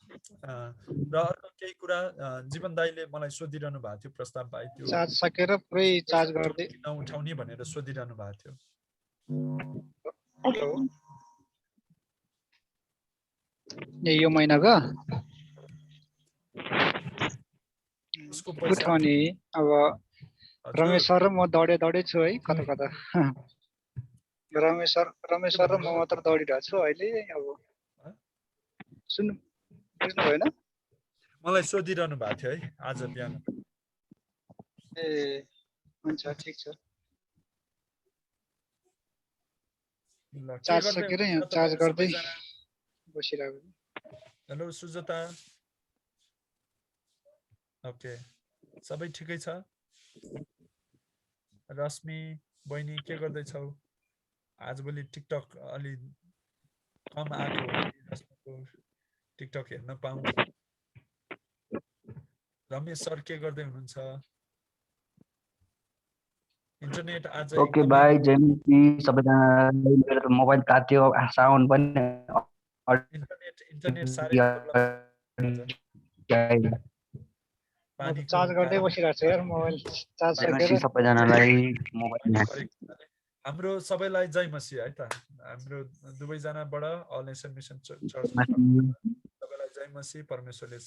र अर्को केही कुरा जीवन दाइले मलाई सोधिरहनु भएको थियो प्रस्ताव भाइ त्यो चार्ज सकेर पुरै चार्ज गर्दै नउठाउने भनेर सोधिरहनु भएको थियो हेलो यो महिनाको उसको उठाउने अब रमेश सर र म दौडे छु है कता कता रमेश सर र म मात्र दौडिरहेको छु अहिले अब सुन्नु बुझ्नु भएन मलाई सोधिरहनु भएको थियो है आज बिहान ए हुन्छ ठिक छ चार्ज सकेर यहाँ चार्ज गर्दै बसिरहेको हेलो सुजता ओके सबै ठिकै छ रश्मि बहिनी के गर्दैछौ आजभोलि टिकटक अलि कम आएको रश्मिको टिकटक हेर्न पाऊँ रमेश सर के गर्दै हुनुहुन्छ इन्टरनेट आज ओके भाइ जेमसी सबैजनालाई मेरो मोबाइल तात्यो साउन्ड पनि इन्टरनेट साह्रै चार्ज गर्दै बसिरहेको छु यार मोबाइल चार्ज सकेर सबैजनालाई मोबाइल हाम्रो सबैलाई जय मसी है त हाम्रो दुवैजनाबाट अल नेसन मिसन चर्च सबैलाई जय मसी परमेश्वरले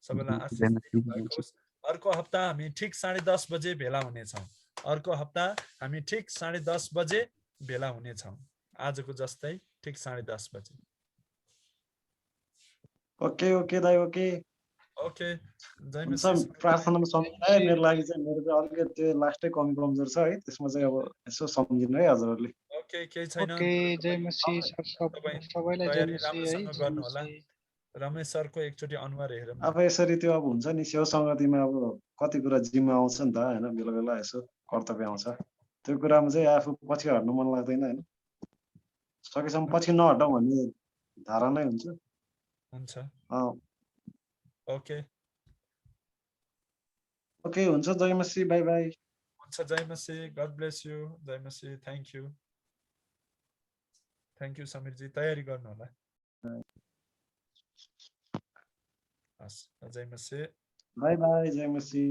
सबैलाई आशिष दिनुभएको होस् अर्को हप्ता हामी ठिक 10:30 बजे भेला हुनेछौँ अर्को हप्ता हामी ठिक 10:30 बजे भेला हुनेछौँ आजको जस्तै ठिक 10:30 बजे ओके ओके दाइ ओके ओके जय हुन्छ मसी प्रार्थनामा सम्झाए मेरो लागि चाहिँ मेरो चाहिँ अलिकति त्यो लास्टै कमजोर छ है त्यसमा चाहिँ अब यसो सम्झिनु है हजुरहरूले ओके केही छैन ओके जय मसी सबैलाई जय तयारी मसी है राम्रोसँग गर्नु होला रमेश सरको एकचोटि अनुहार हेरौँ अब यसरी त्यो अब हुन्छ नि सेवा सङ्गतिमा अब कति कुरा जिम्मा आउँछ नि त होइन बेला बेला यसो कर्तव्य आउँछ त्यो कुरामा चाहिँ आफू पछि हट्नु मन लाग्दैन होइन सकेसम्म पछि नहटौँ भन्ने धारणै हुन्छ हुन्छ ओके ओके हुन्छ जय मसी बाई बाई हुन्छ जय मसी गड ब्लेस यु जय मसी थ्याङ्क यू समीरजी तयारी गर्नु होला हस् जय मसी बाई बाई जय मसी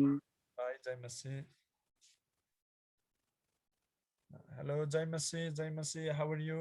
बाई जय मसी हेलो जय मसी हाउ आर यू